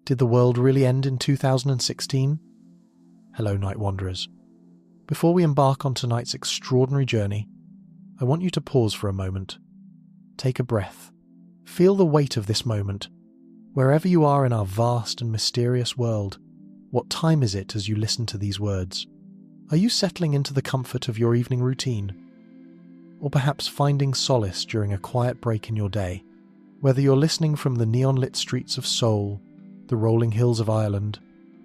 Did the world really end in 2016? Hello, Night Wanderers. Before we embark on tonight's extraordinary journey, I want you to pause for a moment. Take a breath. Feel the weight of this moment. Wherever you are in our vast and mysterious world, what time is it as you listen to these words? Are you settling into the comfort of your evening routine? Or perhaps finding solace during a quiet break in your day? Whether you're listening from the neon-lit streets of Seoul, the rolling hills of Ireland,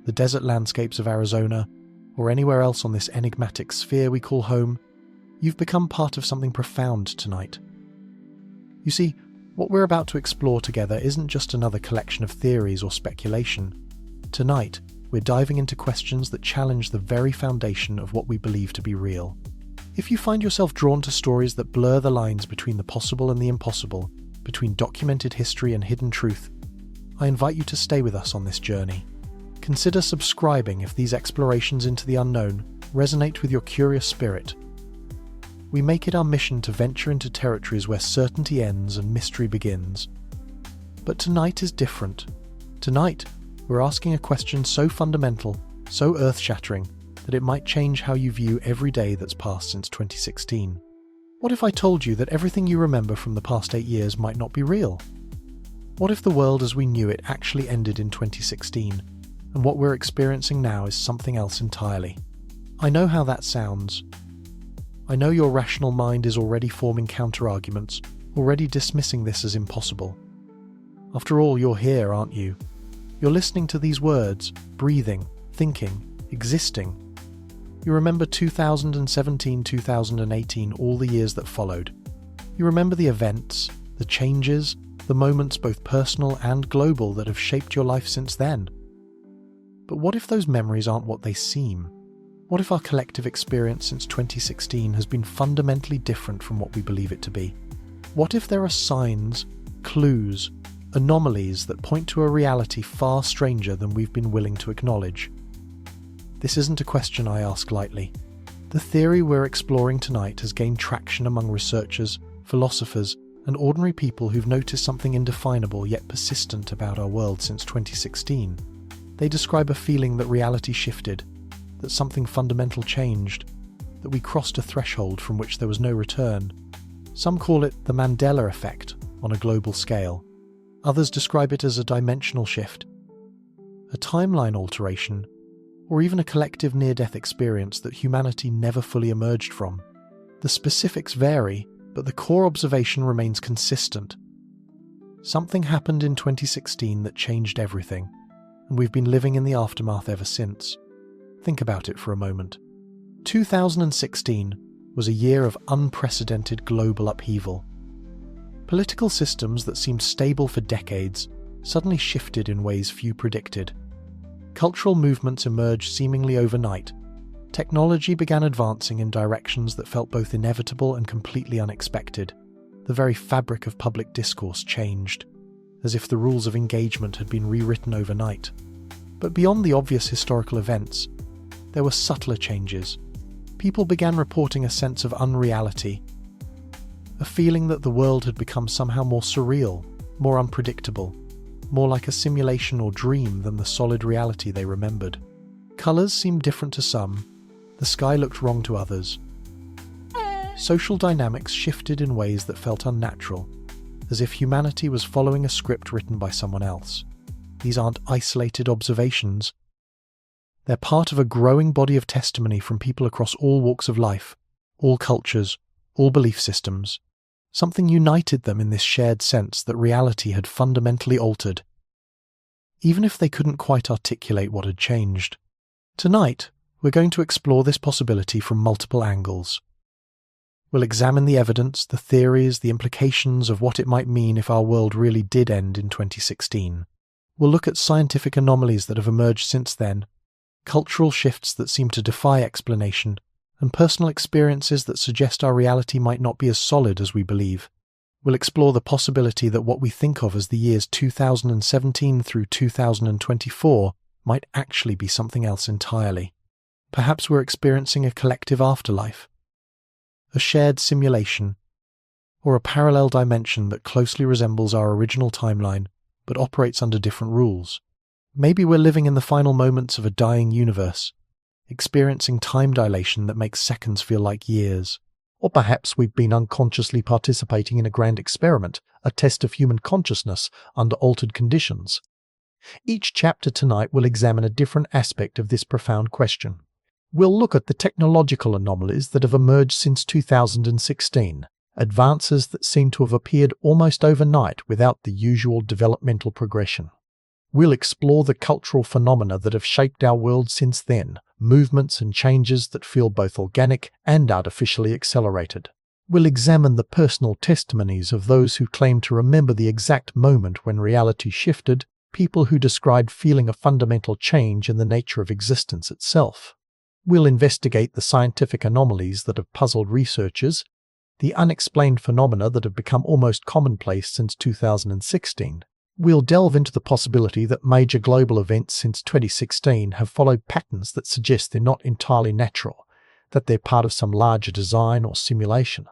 the desert landscapes of Arizona, or anywhere else on this enigmatic sphere we call home, you've become part of something profound tonight. You see, what we're about to explore together isn't just another collection of theories or speculation. Tonight, we're diving into questions that challenge the very foundation of what we believe to be real. If you find yourself drawn to stories that blur the lines between the possible and the impossible, between documented history and hidden truth, I invite you to stay with us on this journey. Consider subscribing if these explorations into the unknown resonate with your curious spirit. We make it our mission to venture into territories where certainty ends and mystery begins. But tonight is different. Tonight, we're asking a question so fundamental, so earth-shattering, that it might change how you view every day that's passed since 2016. What if I told you that everything you remember from the past 8 years might not be real? What if the world as we knew it actually ended in 2016, and what we're experiencing now is something else entirely? I know how that sounds. I know your rational mind is already forming counter-arguments, already dismissing this as impossible. After all, you're here, aren't you? You're listening to these words, breathing, thinking, existing. You remember 2017, 2018, all the years that followed. You remember the events, the changes, the moments both personal and global that have shaped your life since then. But what if those memories aren't what they seem? What if our collective experience since 2016 has been fundamentally different from what we believe it to be? What if there are signs, clues, anomalies that point to a reality far stranger than we've been willing to acknowledge? This isn't a question I ask lightly. The theory we're exploring tonight has gained traction among researchers, philosophers, and ordinary people who've noticed something indefinable yet persistent about our world since 2016. They describe a feeling that reality shifted, that something fundamental changed, that we crossed a threshold from which there was no return. Some call it the Mandela effect on a global scale. Others describe it as a dimensional shift, a timeline alteration, or even a collective near-death experience that humanity never fully emerged from. The specifics vary, but the core observation remains consistent. Something happened in 2016 that changed everything, and we've been living in the aftermath ever since. Think about it for a moment. 2016 was a year of unprecedented global upheaval. Political systems that seemed stable for decades suddenly shifted in ways few predicted. Cultural movements emerged seemingly overnight. Technology began advancing in directions that felt both inevitable and completely unexpected. The very fabric of public discourse changed, as if the rules of engagement had been rewritten overnight. But beyond the obvious historical events, there were subtler changes. People began reporting a sense of unreality, a feeling that the world had become somehow more surreal, more unpredictable, more like a simulation or dream than the solid reality they remembered. Colours seemed different to some, the sky looked wrong to others. Social dynamics shifted in ways that felt unnatural, as if humanity was following a script written by someone else. These aren't isolated observations. They're part of a growing body of testimony from people across all walks of life, all cultures, all belief systems. Something united them in this shared sense that reality had fundamentally altered, even if they couldn't quite articulate what had changed. Tonight, we're going to explore this possibility from multiple angles. We'll examine the evidence, the theories, the implications of what it might mean if our world really did end in 2016. We'll look at scientific anomalies that have emerged since then, cultural shifts that seem to defy explanation, and personal experiences that suggest our reality might not be as solid as we believe. We'll explore the possibility that what we think of as the years 2017 through 2024 might actually be something else entirely. Perhaps we're experiencing a collective afterlife, a shared simulation, or a parallel dimension that closely resembles our original timeline but operates under different rules. Maybe we're living in the final moments of a dying universe, experiencing time dilation that makes seconds feel like years. Or perhaps we've been unconsciously participating in a grand experiment, a test of human consciousness under altered conditions. Each chapter tonight will examine a different aspect of this profound question. We'll look at the technological anomalies that have emerged since 2016, advances that seem to have appeared almost overnight without the usual developmental progression. We'll explore the cultural phenomena that have shaped our world since then, movements and changes that feel both organic and artificially accelerated. We'll examine the personal testimonies of those who claim to remember the exact moment when reality shifted, people who described feeling a fundamental change in the nature of existence itself. We'll investigate the scientific anomalies that have puzzled researchers, the unexplained phenomena that have become almost commonplace since 2016. We'll delve into the possibility that major global events since 2016 have followed patterns that suggest they're not entirely natural, that they're part of some larger design or simulation.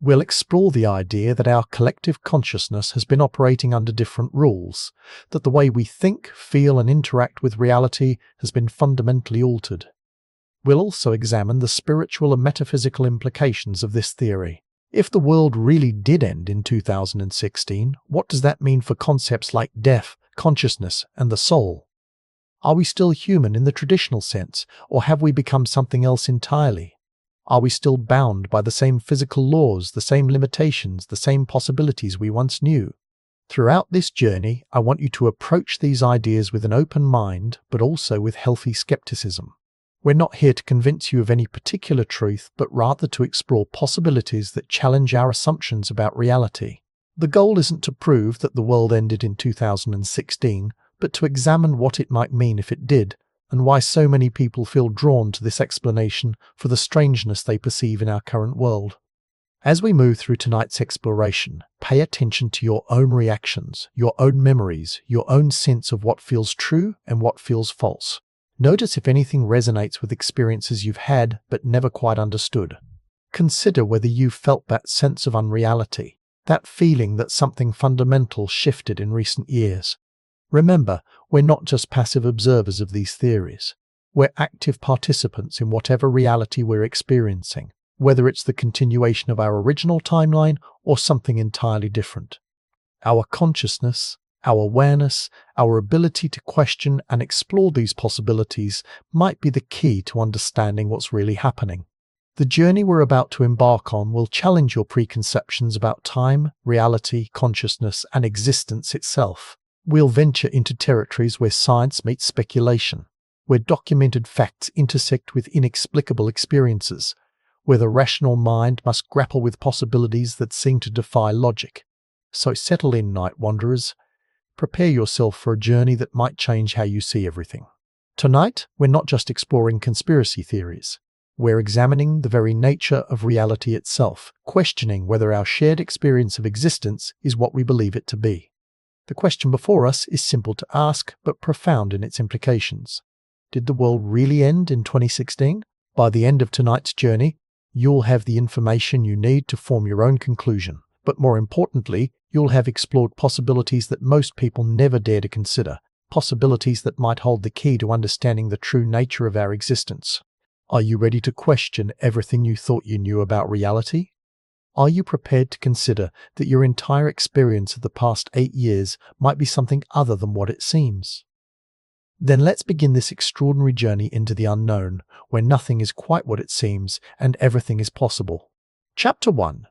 We'll explore the idea that our collective consciousness has been operating under different rules, that the way we think, feel, and interact with reality has been fundamentally altered. We'll also examine the spiritual and metaphysical implications of this theory. If the world really did end in 2016, what does that mean for concepts like death, consciousness, and the soul? Are we still human in the traditional sense, or have we become something else entirely? Are we still bound by the same physical laws, the same limitations, the same possibilities we once knew? Throughout this journey, I want you to approach these ideas with an open mind, but also with healthy skepticism. We're not here to convince you of any particular truth, but rather to explore possibilities that challenge our assumptions about reality. The goal isn't to prove that the world ended in 2016, but to examine what it might mean if it did, and why so many people feel drawn to this explanation for the strangeness they perceive in our current world. As we move through tonight's exploration, pay attention to your own reactions, your own memories, your own sense of what feels true and what feels false. Notice if anything resonates with experiences you've had but never quite understood. Consider whether you've felt that sense of unreality, that feeling that something fundamental shifted in recent years. Remember, we're not just passive observers of these theories. We're active participants in whatever reality we're experiencing, whether it's the continuation of our original timeline or something entirely different. Our consciousness, our awareness, our ability to question and explore these possibilities might be the key to understanding what's really happening. The journey we're about to embark on will challenge your preconceptions about time, reality, consciousness, and existence itself. We'll venture into territories where science meets speculation, where documented facts intersect with inexplicable experiences, where the rational mind must grapple with possibilities that seem to defy logic. So settle in, night wanderers. Prepare yourself for a journey that might change how you see everything. Tonight, we're not just exploring conspiracy theories. We're examining the very nature of reality itself, questioning whether our shared experience of existence is what we believe it to be. The question before us is simple to ask, but profound in its implications. Did the world really end in 2016? By the end of tonight's journey, you'll have the information you need to form your own conclusion. But more importantly, you'll have explored possibilities that most people never dare to consider, possibilities that might hold the key to understanding the true nature of our existence. Are you ready to question everything you thought you knew about reality? Are you prepared to consider that your entire experience of the past 8 years might be something other than what it seems? Then let's begin this extraordinary journey into the unknown, where nothing is quite what it seems and everything is possible. Chapter 1.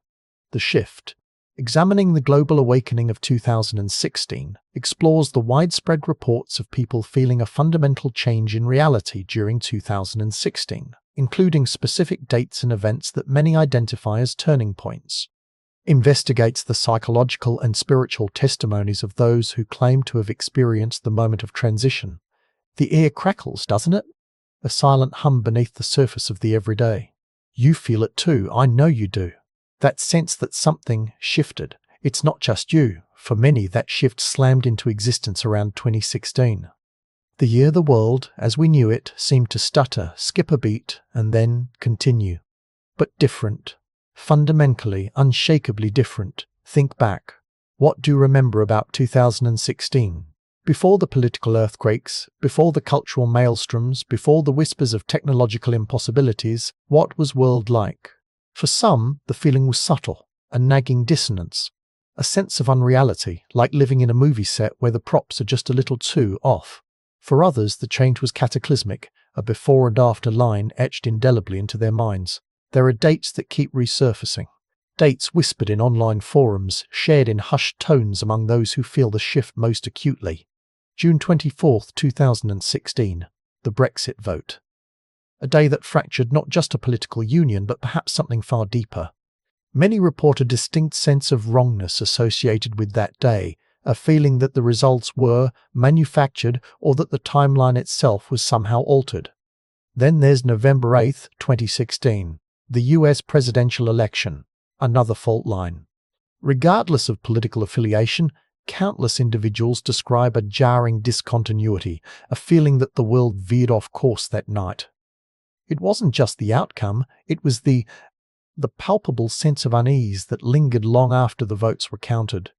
The Shift. Examining the Global Awakening of 2016 explores the widespread reports of people feeling a fundamental change in reality during 2016, including specific dates and events that many identify as turning points. Investigates the psychological and spiritual testimonies of those who claim to have experienced the moment of transition. The air crackles, doesn't it? A silent hum beneath the surface of the everyday. You feel it too, I know you do. That sense that something shifted. It's not just you. For many, that shift slammed into existence around 2016. The year the world, as we knew it, seemed to stutter, skip a beat, and then continue. But different. Fundamentally, unshakably different. Think back. What do you remember about 2016? Before the political earthquakes, before the cultural maelstroms, before the whispers of technological impossibilities, what was world like? For some, the feeling was subtle, a nagging dissonance, a sense of unreality, like living in a movie set where the props are just a little too off. For others, the change was cataclysmic, a before and after line etched indelibly into their minds. There are dates that keep resurfacing. Dates whispered in online forums, shared in hushed tones among those who feel the shift most acutely. June 24, 2016, the Brexit vote. A day that fractured not just a political union, but perhaps something far deeper. Many report a distinct sense of wrongness associated with that day, a feeling that the results were manufactured or that the timeline itself was somehow altered. Then there's November 8, 2016, the US presidential election, another fault line. Regardless of political affiliation, countless individuals describe a jarring discontinuity, a feeling that the world veered off course that night. It wasn't just the outcome, it was the palpable sense of unease that lingered long after the votes were counted.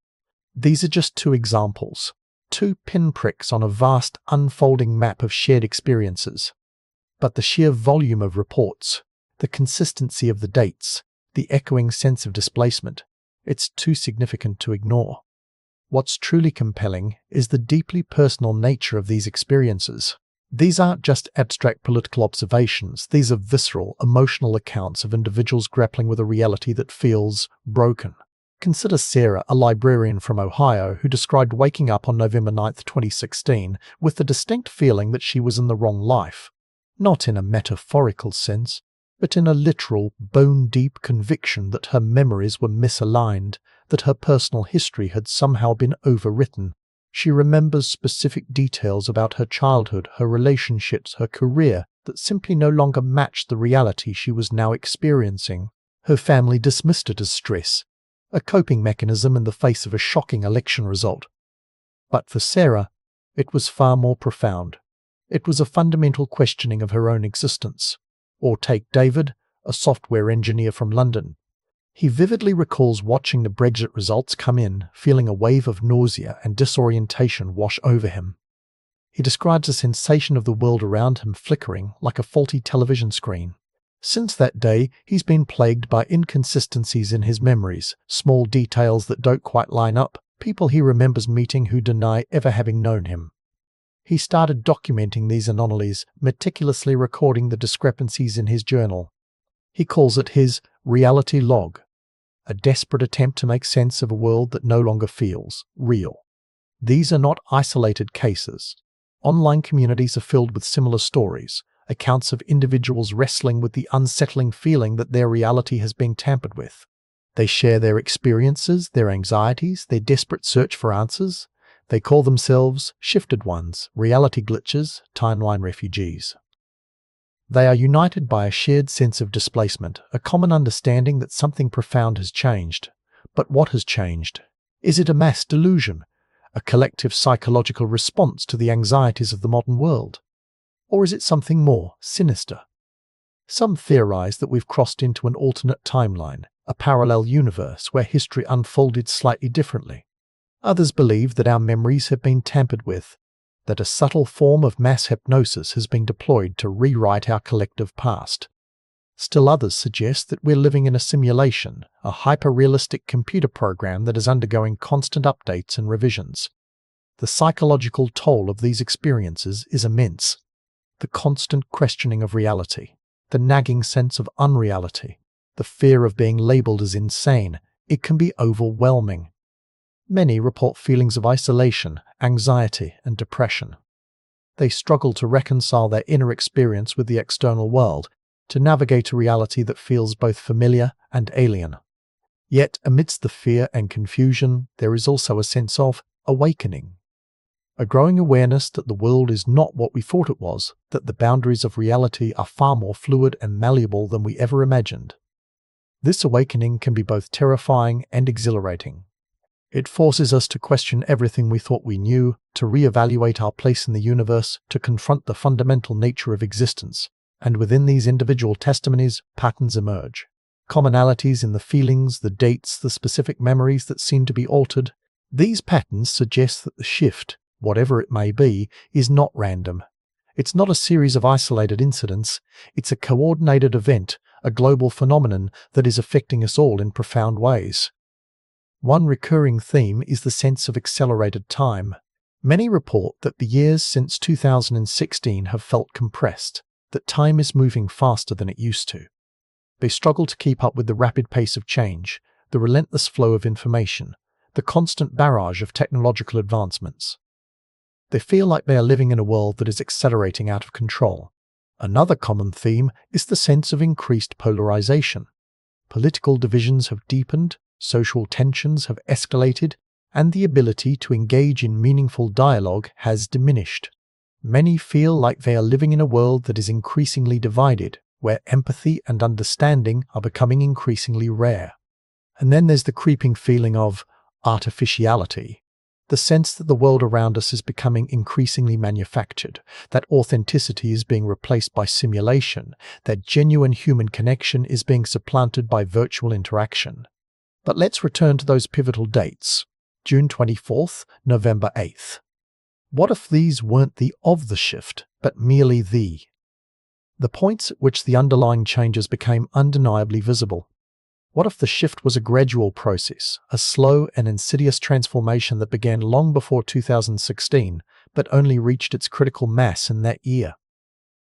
These are just two examples, two pinpricks on a vast unfolding map of shared experiences. But the sheer volume of reports, the consistency of the dates, the echoing sense of displacement, it's too significant to ignore. What's truly compelling is the deeply personal nature of these experiences. These aren't just abstract political observations, these are visceral, emotional accounts of individuals grappling with a reality that feels broken. Consider Sarah, a librarian from Ohio, who described waking up on November 9, 2016, with the distinct feeling that she was in the wrong life. Not in a metaphorical sense, but in a literal, bone-deep conviction that her memories were misaligned, that her personal history had somehow been overwritten. She remembers specific details about her childhood, her relationships, her career, that simply no longer matched the reality she was now experiencing. Her family dismissed it as stress, a coping mechanism in the face of a shocking election result. But for Sarah, it was far more profound. It was a fundamental questioning of her own existence. Or take David, a software engineer from London. He vividly recalls watching the Brexit results come in, feeling a wave of nausea and disorientation wash over him. He describes a sensation of the world around him flickering like a faulty television screen. Since that day, he's been plagued by inconsistencies in his memories, small details that don't quite line up, people he remembers meeting who deny ever having known him. He started documenting these anomalies, meticulously recording the discrepancies in his journal. He calls it his reality log, a desperate attempt to make sense of a world that no longer feels real. These are not isolated cases. Online communities are filled with similar stories, accounts of individuals wrestling with the unsettling feeling that their reality has been tampered with. They share their experiences, their anxieties, their desperate search for answers. They call themselves shifted ones, reality glitches, timeline refugees. They are united by a shared sense of displacement, a common understanding that something profound has changed. But what has changed? Is it a mass delusion, a collective psychological response to the anxieties of the modern world? Or is it something more sinister? Some theorize that we've crossed into an alternate timeline, a parallel universe where history unfolded slightly differently. Others believe that our memories have been tampered with, that a subtle form of mass hypnosis has been deployed to rewrite our collective past. Still others suggest that we're living in a simulation, a hyper-realistic computer program that is undergoing constant updates and revisions. The psychological toll of these experiences is immense. The constant questioning of reality, the nagging sense of unreality, the fear of being labeled as insane, it can be overwhelming. Many report feelings of isolation, anxiety, and depression. They struggle to reconcile their inner experience with the external world, to navigate a reality that feels both familiar and alien. Yet, amidst the fear and confusion, there is also a sense of awakening. A growing awareness that the world is not what we thought it was, that the boundaries of reality are far more fluid and malleable than we ever imagined. This awakening can be both terrifying and exhilarating. It forces us to question everything we thought we knew, to reevaluate our place in the universe, to confront the fundamental nature of existence. And within these individual testimonies, patterns emerge. Commonalities in the feelings, the dates, the specific memories that seem to be altered. These patterns suggest that the shift, whatever it may be, is not random. It's not a series of isolated incidents, it's a coordinated event, a global phenomenon that is affecting us all in profound ways. One recurring theme is the sense of accelerated time. Many report that the years since 2016 have felt compressed, that time is moving faster than it used to. They struggle to keep up with the rapid pace of change, the relentless flow of information, the constant barrage of technological advancements. They feel like they are living in a world that is accelerating out of control. Another common theme is the sense of increased polarization. Political divisions have deepened, social tensions have escalated, and the ability to engage in meaningful dialogue has diminished. Many feel like they are living in a world that is increasingly divided, where empathy and understanding are becoming increasingly rare. And then there's the creeping feeling of artificiality. The sense that the world around us is becoming increasingly manufactured, that authenticity is being replaced by simulation, that genuine human connection is being supplanted by virtual interaction. But let's return to those pivotal dates, June 24th, November 8th. What if these weren't the of the shift, but merely the points at which the underlying changes became undeniably visible? What if the shift was a gradual process, a slow and insidious transformation that began long before 2016, but only reached its critical mass in that year?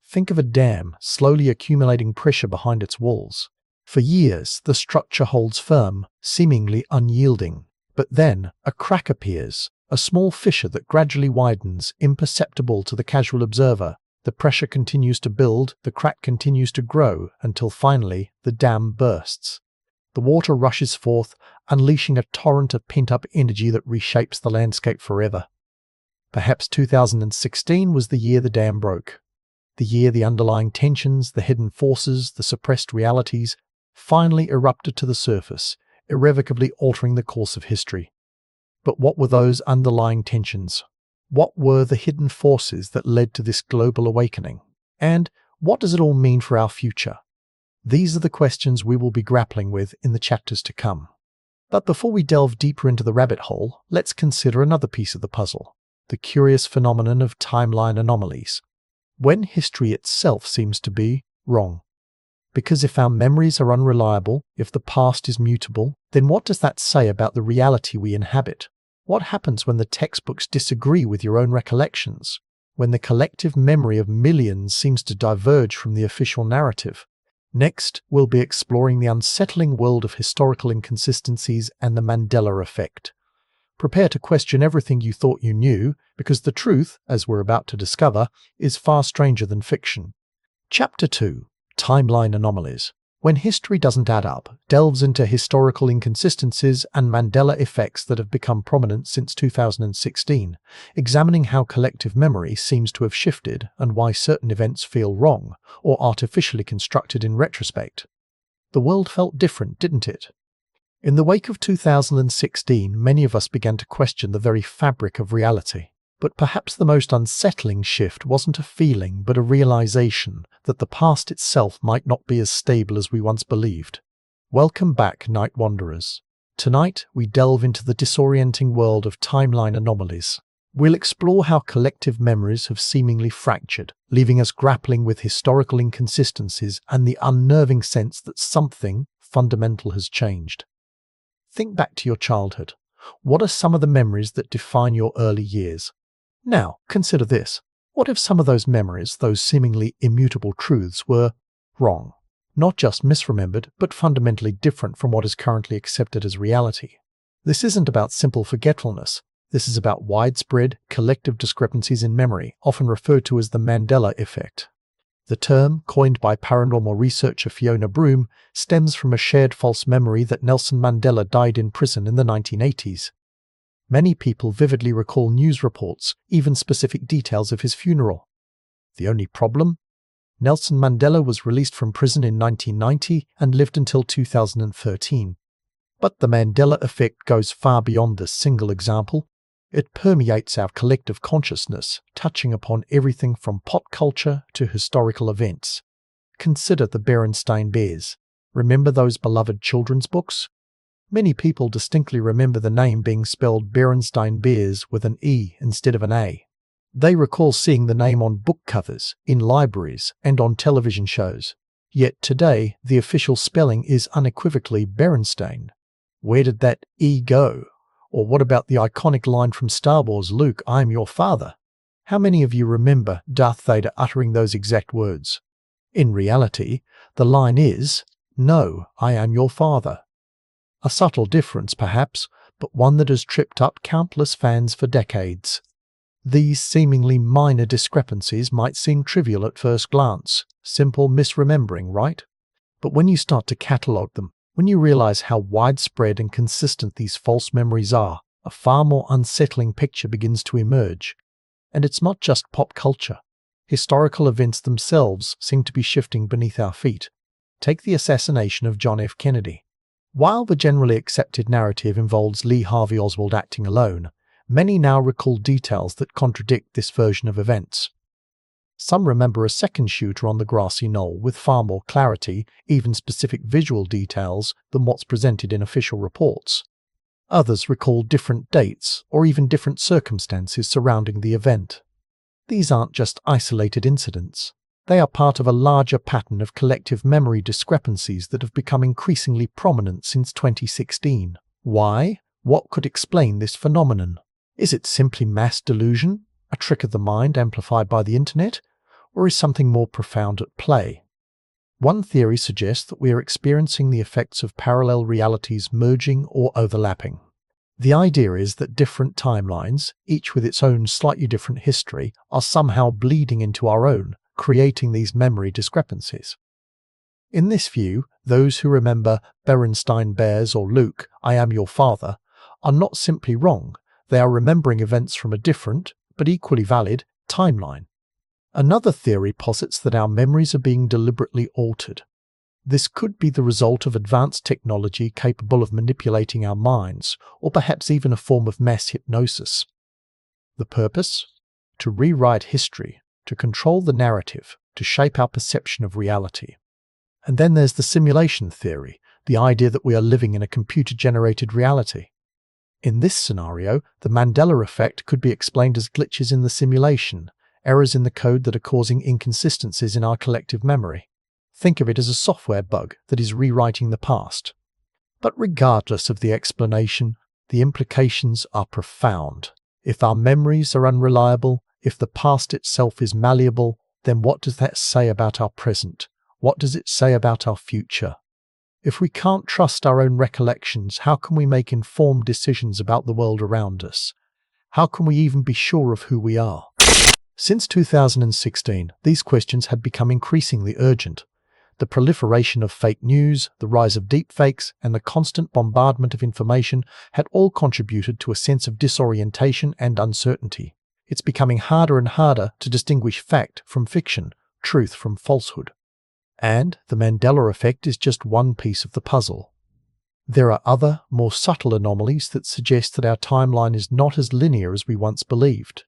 Think of a dam slowly accumulating pressure behind its walls. For years, the structure holds firm, seemingly unyielding. But then, a crack appears, a small fissure that gradually widens, imperceptible to the casual observer. The pressure continues to build, the crack continues to grow, until finally, the dam bursts. The water rushes forth, unleashing a torrent of pent-up energy that reshapes the landscape forever. Perhaps 2016 was the year the dam broke. The year the underlying tensions, the hidden forces, the suppressed realities, finally erupted to the surface, irrevocably altering the course of history. But what were those underlying tensions? What were the hidden forces that led to this global awakening? And what does it all mean for our future? These are the questions we will be grappling with in the chapters to come. But before we delve deeper into the rabbit hole, let's consider another piece of the puzzle, the curious phenomenon of timeline anomalies. When history itself seems to be wrong. Because if our memories are unreliable, if the past is mutable, then what does that say about the reality we inhabit? What happens when the textbooks disagree with your own recollections? When the collective memory of millions seems to diverge from the official narrative? Next, we'll be exploring the unsettling world of historical inconsistencies and the Mandela effect. Prepare to question everything you thought you knew, because the truth, as we're about to discover, is far stranger than fiction. Chapter 2. Timeline Anomalies. When history doesn't add up, delves into historical inconsistencies and Mandela effects that have become prominent since 2016, examining how collective memory seems to have shifted and why certain events feel wrong or artificially constructed in retrospect. The world felt different, didn't it? In the wake of 2016, many of us began to question the very fabric of reality. But perhaps the most unsettling shift wasn't a feeling but a realization that the past itself might not be as stable as we once believed. Welcome back, Night Wanderers. Tonight, we delve into the disorienting world of timeline anomalies. We'll explore how collective memories have seemingly fractured, leaving us grappling with historical inconsistencies and the unnerving sense that something fundamental has changed. Think back to your childhood. What are some of the memories that define your early years? Now, consider this. What if some of those memories, those seemingly immutable truths, were wrong? Not just misremembered, but fundamentally different from what is currently accepted as reality. This isn't about simple forgetfulness. This is about widespread, collective discrepancies in memory, often referred to as the Mandela effect. The term, coined by paranormal researcher Fiona Broome, stems from a shared false memory that Nelson Mandela died in prison in the 1980s. Many people vividly recall news reports, even specific details of his funeral. The only problem? Nelson Mandela was released from prison in 1990 and lived until 2013. But the Mandela effect goes far beyond this single example. It permeates our collective consciousness, touching upon everything from pop culture to historical events. Consider the Berenstain Bears. Remember those beloved children's books? Many people distinctly remember the name being spelled Berenstain Bears with an E instead of an A. They recall seeing the name on book covers, in libraries, and on television shows. Yet today, the official spelling is unequivocally Berenstain. Where did that E go? Or what about the iconic line from Star Wars, "Luke, I am your father"? How many of you remember Darth Vader uttering those exact words? In reality, the line is, "No, I am your father." A subtle difference, perhaps, but one that has tripped up countless fans for decades. These seemingly minor discrepancies might seem trivial at first glance, simple misremembering, right? But when you start to catalogue them, when you realize how widespread and consistent these false memories are, a far more unsettling picture begins to emerge. And it's not just pop culture. Historical events themselves seem to be shifting beneath our feet. Take the assassination of John F. Kennedy. While the generally accepted narrative involves Lee Harvey Oswald acting alone, many now recall details that contradict this version of events. Some remember a second shooter on the grassy knoll with far more clarity, even specific visual details, than what's presented in official reports. Others recall different dates or even different circumstances surrounding the event. These aren't just isolated incidents. They are part of a larger pattern of collective memory discrepancies that have become increasingly prominent since 2016. Why? What could explain this phenomenon? Is it simply mass delusion, a trick of the mind amplified by the internet, or is something more profound at play? One theory suggests that we are experiencing the effects of parallel realities merging or overlapping. The idea is that different timelines, each with its own slightly different history, are somehow bleeding into our own, creating these memory discrepancies. In this view, those who remember Berenstain Bears or Luke, I am your father, are not simply wrong, they are remembering events from a different, but equally valid, timeline. Another theory posits that our memories are being deliberately altered. This could be the result of advanced technology capable of manipulating our minds, or perhaps even a form of mass hypnosis. The purpose? To rewrite history, to control the narrative, to shape our perception of reality. And then there's the simulation theory, the idea that we are living in a computer-generated reality. In this scenario, the Mandela effect could be explained as glitches in the simulation, errors in the code that are causing inconsistencies in our collective memory. Think of it as a software bug that is rewriting the past. But regardless of the explanation, the implications are profound. If our memories are unreliable, if the past itself is malleable, then what does that say about our present? What does it say about our future? If we can't trust our own recollections, how can we make informed decisions about the world around us? How can we even be sure of who we are? Since 2016, these questions had become increasingly urgent. The proliferation of fake news, the rise of deepfakes, and the constant bombardment of information had all contributed to a sense of disorientation and uncertainty. It's becoming harder and harder to distinguish fact from fiction, truth from falsehood. And the Mandela effect is just one piece of the puzzle. There are other, more subtle anomalies that suggest that our timeline is not as linear as we once believed.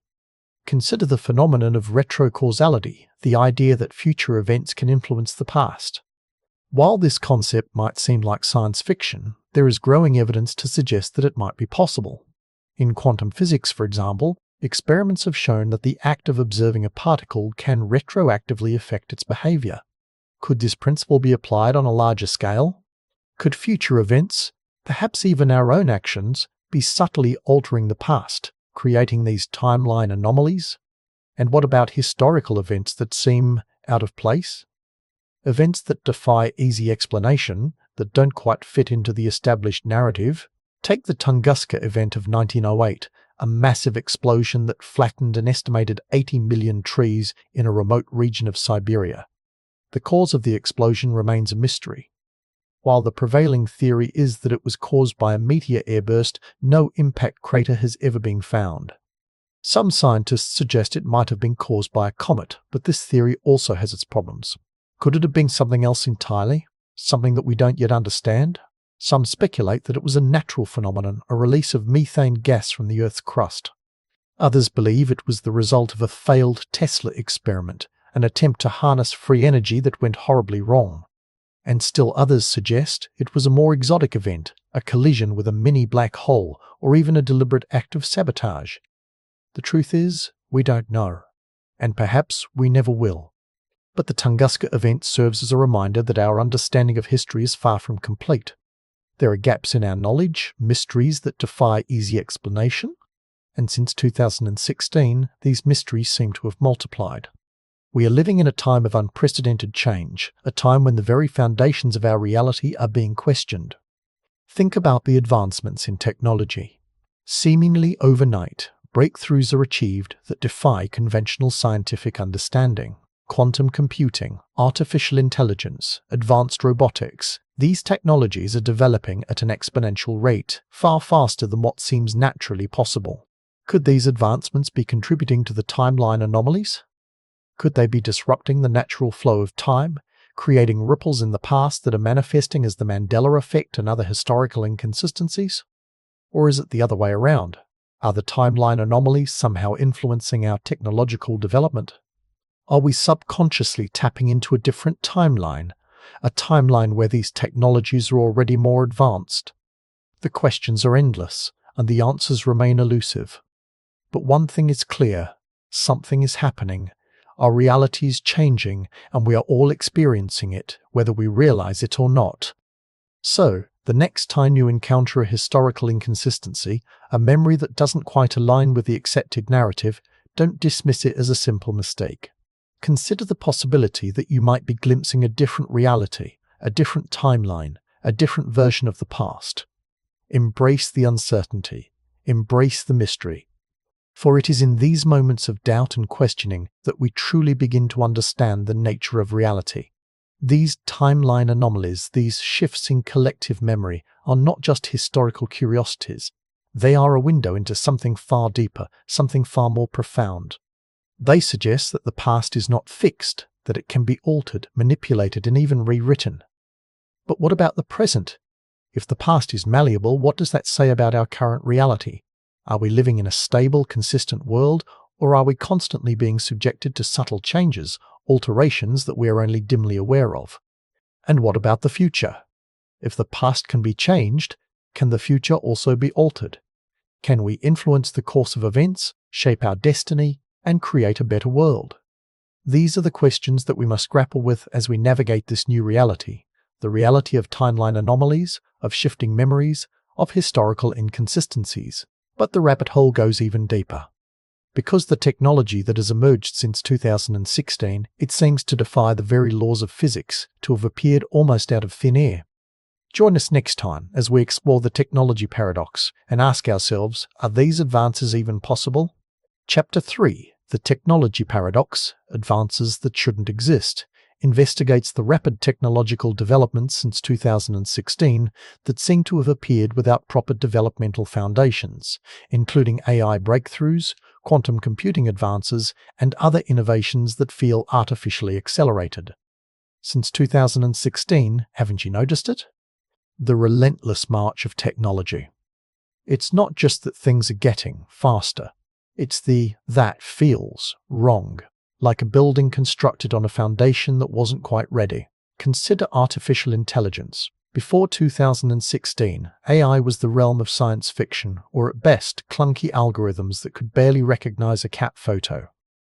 Consider the phenomenon of retrocausality, the idea that future events can influence the past. While this concept might seem like science fiction, there is growing evidence to suggest that it might be possible. In quantum physics, for example, experiments have shown that the act of observing a particle can retroactively affect its behavior. Could this principle be applied on a larger scale? Could future events, perhaps even our own actions, be subtly altering the past, creating these timeline anomalies? And what about historical events that seem out of place? Events that defy easy explanation, that don't quite fit into the established narrative? Take the Tunguska event of 1908, a massive explosion that flattened an estimated 80 million trees in a remote region of Siberia. The cause of the explosion remains a mystery. While the prevailing theory is that it was caused by a meteor airburst, no impact crater has ever been found. Some scientists suggest it might have been caused by a comet, but this theory also has its problems. Could it have been something else entirely? Something that we don't yet understand? Some speculate that it was a natural phenomenon, a release of methane gas from the Earth's crust. Others believe it was the result of a failed Tesla experiment, an attempt to harness free energy that went horribly wrong. And still others suggest it was a more exotic event, a collision with a mini black hole, or even a deliberate act of sabotage? The truth is, we don't know, and perhaps we never will. But the Tunguska event serves as a reminder that our understanding of history is far from complete. There are gaps in our knowledge, mysteries that defy easy explanation, and since 2016, these mysteries seem to have multiplied. We are living in a time of unprecedented change, a time when the very foundations of our reality are being questioned. Think about the advancements in technology. Seemingly overnight, breakthroughs are achieved that defy conventional scientific understanding. Quantum computing, artificial intelligence, advanced robotics. These technologies are developing at an exponential rate, far faster than what seems naturally possible. Could these advancements be contributing to the timeline anomalies? Could they be disrupting the natural flow of time, creating ripples in the past that are manifesting as the Mandela effect and other historical inconsistencies? Or is it the other way around? Are the timeline anomalies somehow influencing our technological development? Are we subconsciously tapping into a different timeline, a timeline where these technologies are already more advanced? The questions are endless, and the answers remain elusive. But one thing is clear, something is happening. Our reality is changing, and we are all experiencing it, whether we realize it or not. So, the next time you encounter a historical inconsistency, a memory that doesn't quite align with the accepted narrative, don't dismiss it as a simple mistake. Consider the possibility that you might be glimpsing a different reality, a different timeline, a different version of the past. Embrace the uncertainty. Embrace the mystery. For it is in these moments of doubt and questioning that we truly begin to understand the nature of reality. These timeline anomalies, these shifts in collective memory, are not just historical curiosities. They are a window into something far deeper, something far more profound. They suggest that the past is not fixed, that it can be altered, manipulated, and even rewritten. But what about the present? If the past is malleable, what does that say about our current reality? Are we living in a stable, consistent world, or are we constantly being subjected to subtle changes, alterations that we are only dimly aware of? And what about the future? If the past can be changed, can the future also be altered? Can we influence the course of events, shape our destiny, and create a better world? These are the questions that we must grapple with as we navigate this new reality, the reality of timeline anomalies, of shifting memories, of historical inconsistencies. But the rabbit hole goes even deeper. Because the technology that has emerged since 2016, it seems to defy the very laws of physics, to have appeared almost out of thin air. Join us next time as we explore the technology paradox and ask ourselves, are these advances even possible? Chapter 3, The Technology Paradox, Advances That Shouldn't Exist, investigates the rapid technological developments since 2016 that seem to have appeared without proper developmental foundations, including AI breakthroughs, quantum computing advances, and other innovations that feel artificially accelerated. Since 2016, haven't you noticed it? The relentless march of technology. It's not just that things are getting faster. It's that feels wrong, like a building constructed on a foundation that wasn't quite ready. Consider artificial intelligence. Before 2016, AI was the realm of science fiction, or at best, clunky algorithms that could barely recognize a cat photo.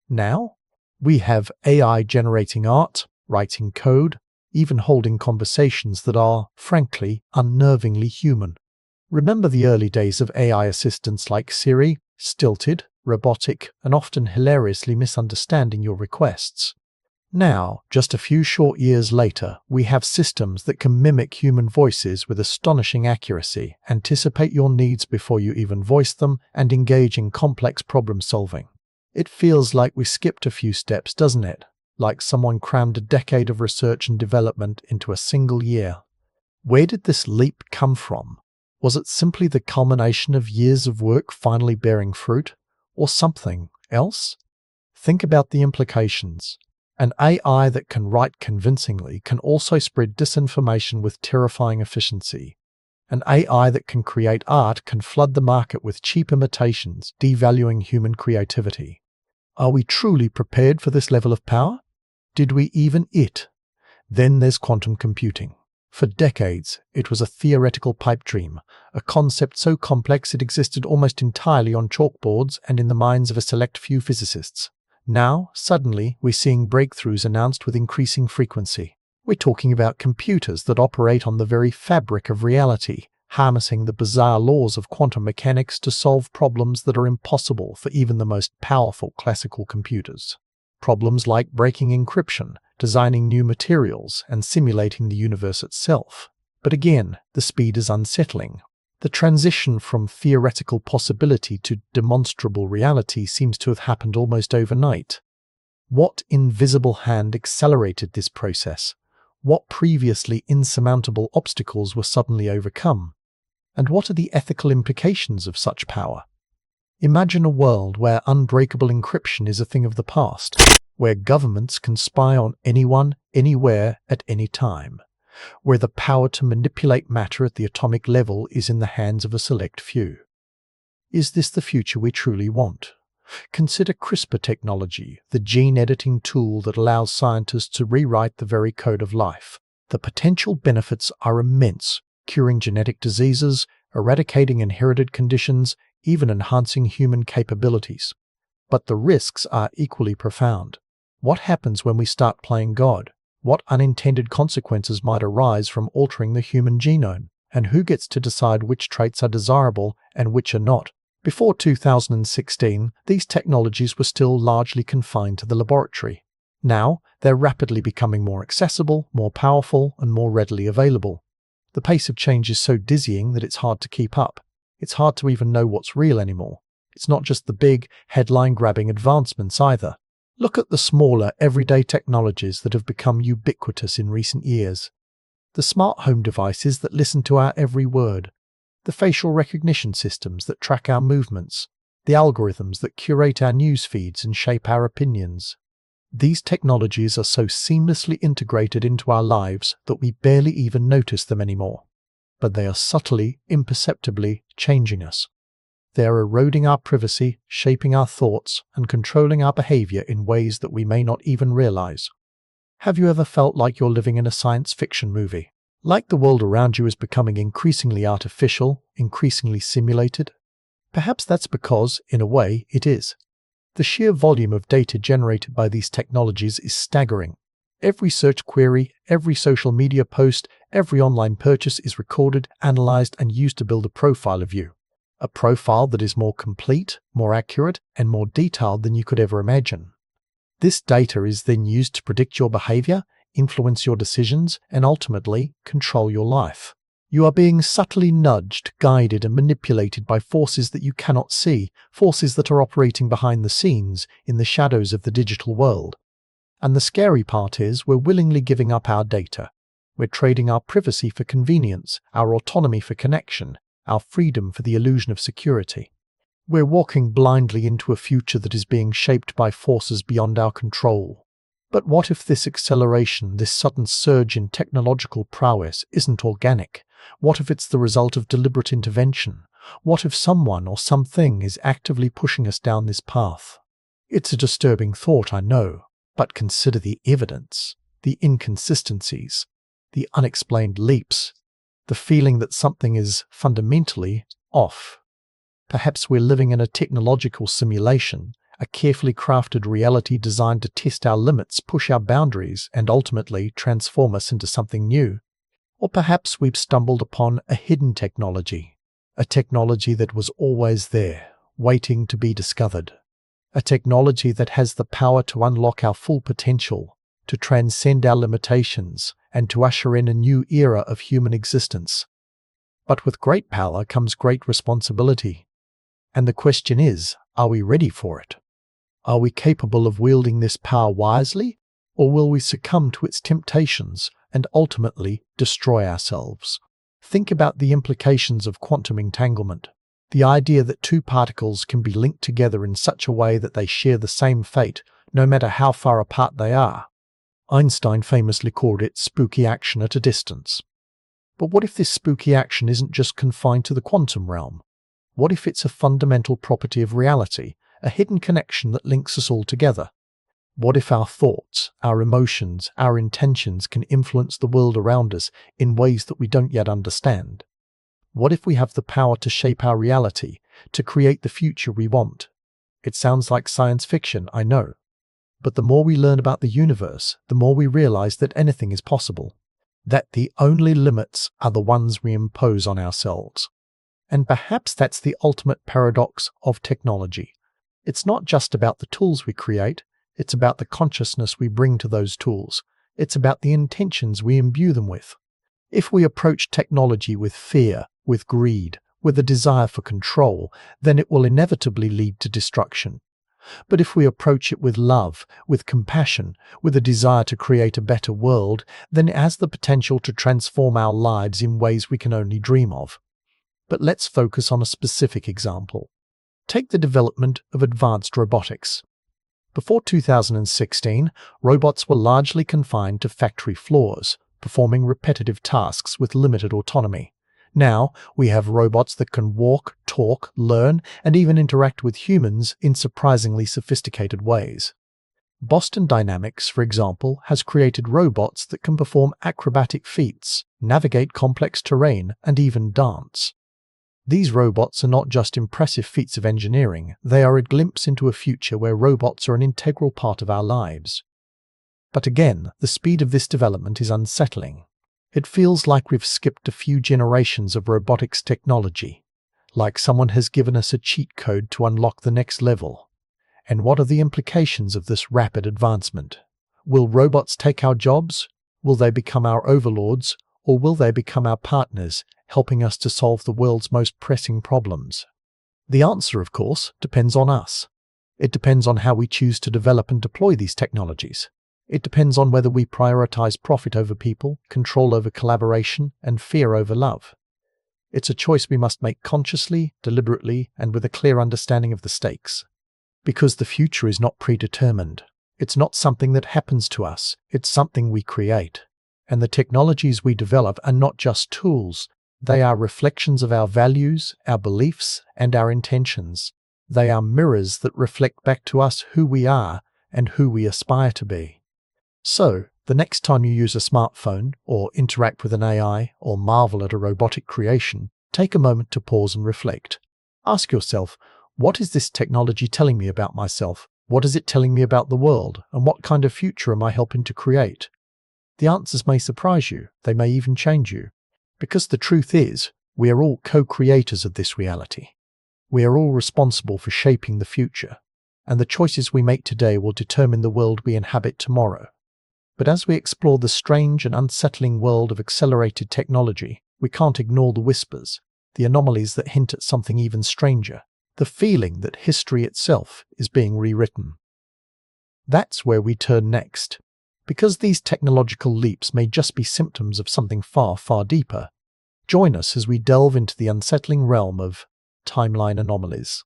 Now, we have AI generating art, writing code, even holding conversations that are, frankly, unnervingly human. Remember the early days of AI assistants like Siri, stilted, robotic, and often hilariously misunderstanding your requests. Now, just a few short years later, we have systems that can mimic human voices with astonishing accuracy, anticipate your needs before you even voice them, and engage in complex problem solving. It feels like we skipped a few steps, doesn't it? Like someone crammed a decade of research and development into a single year. Where did this leap come from? Was it simply the culmination of years of work finally bearing fruit? Or something else? Think about the implications. An AI that can write convincingly can also spread disinformation with terrifying efficiency. An AI that can create art can flood the market with cheap imitations, devaluing human creativity. Are we truly prepared for this level of power? Did we even it? Then there's quantum computing. For decades, it was a theoretical pipe dream, a concept so complex it existed almost entirely on chalkboards and in the minds of a select few physicists. Now, suddenly, we're seeing breakthroughs announced with increasing frequency. We're talking about computers that operate on the very fabric of reality, harnessing the bizarre laws of quantum mechanics to solve problems that are impossible for even the most powerful classical computers. Problems like breaking encryption, designing new materials, and simulating the universe itself. But again, the speed is unsettling. The transition from theoretical possibility to demonstrable reality seems to have happened almost overnight. What invisible hand accelerated this process? What previously insurmountable obstacles were suddenly overcome? And what are the ethical implications of such power? Imagine a world where unbreakable encryption is a thing of the past, where governments can spy on anyone, anywhere, at any time, where the power to manipulate matter at the atomic level is in the hands of a select few. Is this the future we truly want? Consider CRISPR technology, the gene-editing tool that allows scientists to rewrite the very code of life. The potential benefits are immense, curing genetic diseases, eradicating inherited conditions, even enhancing human capabilities. But the risks are equally profound. What happens when we start playing God? What unintended consequences might arise from altering the human genome? And who gets to decide which traits are desirable and which are not? Before 2016, these technologies were still largely confined to the laboratory. Now, they're rapidly becoming more accessible, more powerful, and more readily available. The pace of change is so dizzying that it's hard to keep up. It's hard to even know what's real anymore. It's not just the big, headline-grabbing advancements either. Look at the smaller, everyday technologies that have become ubiquitous in recent years. The smart home devices that listen to our every word. The facial recognition systems that track our movements. The algorithms that curate our news feeds and shape our opinions. These technologies are so seamlessly integrated into our lives that we barely even notice them anymore. But they are subtly, imperceptibly changing us. They are eroding our privacy, shaping our thoughts, and controlling our behavior in ways that we may not even realize. Have you ever felt like you're living in a science fiction movie? Like the world around you is becoming increasingly artificial, increasingly simulated? Perhaps that's because, in a way, it is. The sheer volume of data generated by these technologies is staggering. Every search query, every social media post, every online purchase is recorded, analyzed, and used to build a profile of you. A profile that is more complete, more accurate, and more detailed than you could ever imagine. This data is then used to predict your behavior, influence your decisions, and ultimately control your life. You are being subtly nudged, guided, and manipulated by forces that you cannot see, forces that are operating behind the scenes, in the shadows of the digital world. And the scary part is we're willingly giving up our data. We're trading our privacy for convenience, our autonomy for connection, our freedom for the illusion of security. We're walking blindly into a future that is being shaped by forces beyond our control. But what if this acceleration, this sudden surge in technological prowess isn't organic? What if it's the result of deliberate intervention? What if someone or something is actively pushing us down this path? It's a disturbing thought, I know, but consider the evidence, the inconsistencies, the unexplained leaps, the feeling that something is fundamentally off. Perhaps we're living in a technological simulation, a carefully crafted reality designed to test our limits, push our boundaries, and ultimately transform us into something new. Or perhaps we've stumbled upon a hidden technology, a technology that was always there, waiting to be discovered. A technology that has the power to unlock our full potential, to transcend our limitations, and to usher in a new era of human existence. But with great power comes great responsibility. And the question is, are we ready for it? Are we capable of wielding this power wisely, or will we succumb to its temptations and ultimately destroy ourselves? Think about the implications of quantum entanglement, the idea that two particles can be linked together in such a way that they share the same fate, no matter how far apart they are. Einstein famously called it spooky action at a distance. But what if this spooky action isn't just confined to the quantum realm? What if it's a fundamental property of reality, a hidden connection that links us all together? What if our thoughts, our emotions, our intentions can influence the world around us in ways that we don't yet understand? What if we have the power to shape our reality, to create the future we want? It sounds like science fiction, I know. But the more we learn about the universe, the more we realize that anything is possible, that the only limits are the ones we impose on ourselves. And perhaps that's the ultimate paradox of technology. It's not just about the tools we create, it's about the consciousness we bring to those tools. It's about the intentions we imbue them with. If we approach technology with fear, with greed, with a desire for control, then it will inevitably lead to destruction. But if we approach it with love, with compassion, with a desire to create a better world, then it has the potential to transform our lives in ways we can only dream of. But let's focus on a specific example. Take the development of advanced robotics. Before 2016, robots were largely confined to factory floors, performing repetitive tasks with limited autonomy. Now, we have robots that can walk, talk, learn, and even interact with humans in surprisingly sophisticated ways. Boston Dynamics, for example, has created robots that can perform acrobatic feats, navigate complex terrain, and even dance. These robots are not just impressive feats of engineering, they are a glimpse into a future where robots are an integral part of our lives. But again, the speed of this development is unsettling. It feels like we've skipped a few generations of robotics technology, like someone has given us a cheat code to unlock the next level. And what are the implications of this rapid advancement? Will robots take our jobs? Will they become our overlords? Or will they become our partners, helping us to solve the world's most pressing problems? The answer, of course, depends on us. It depends on how we choose to develop and deploy these technologies. It depends on whether we prioritize profit over people, control over collaboration, and fear over love. It's a choice we must make consciously, deliberately, and with a clear understanding of the stakes. Because the future is not predetermined. It's not something that happens to us, it's something we create. And the technologies we develop are not just tools, they are reflections of our values, our beliefs, and our intentions. They are mirrors that reflect back to us who we are and who we aspire to be. So, the next time you use a smartphone, or interact with an AI, or marvel at a robotic creation, take a moment to pause and reflect. Ask yourself, what is this technology telling me about myself? What is it telling me about the world? And what kind of future am I helping to create? The answers may surprise you, they may even change you. Because the truth is, we are all co-creators of this reality. We are all responsible for shaping the future, and the choices we make today will determine the world we inhabit tomorrow. But as we explore the strange and unsettling world of accelerated technology, we can't ignore the whispers, the anomalies that hint at something even stranger, the feeling that history itself is being rewritten. That's where we turn next. Because these technological leaps may just be symptoms of something far, far deeper. Join us as we delve into the unsettling realm of timeline anomalies.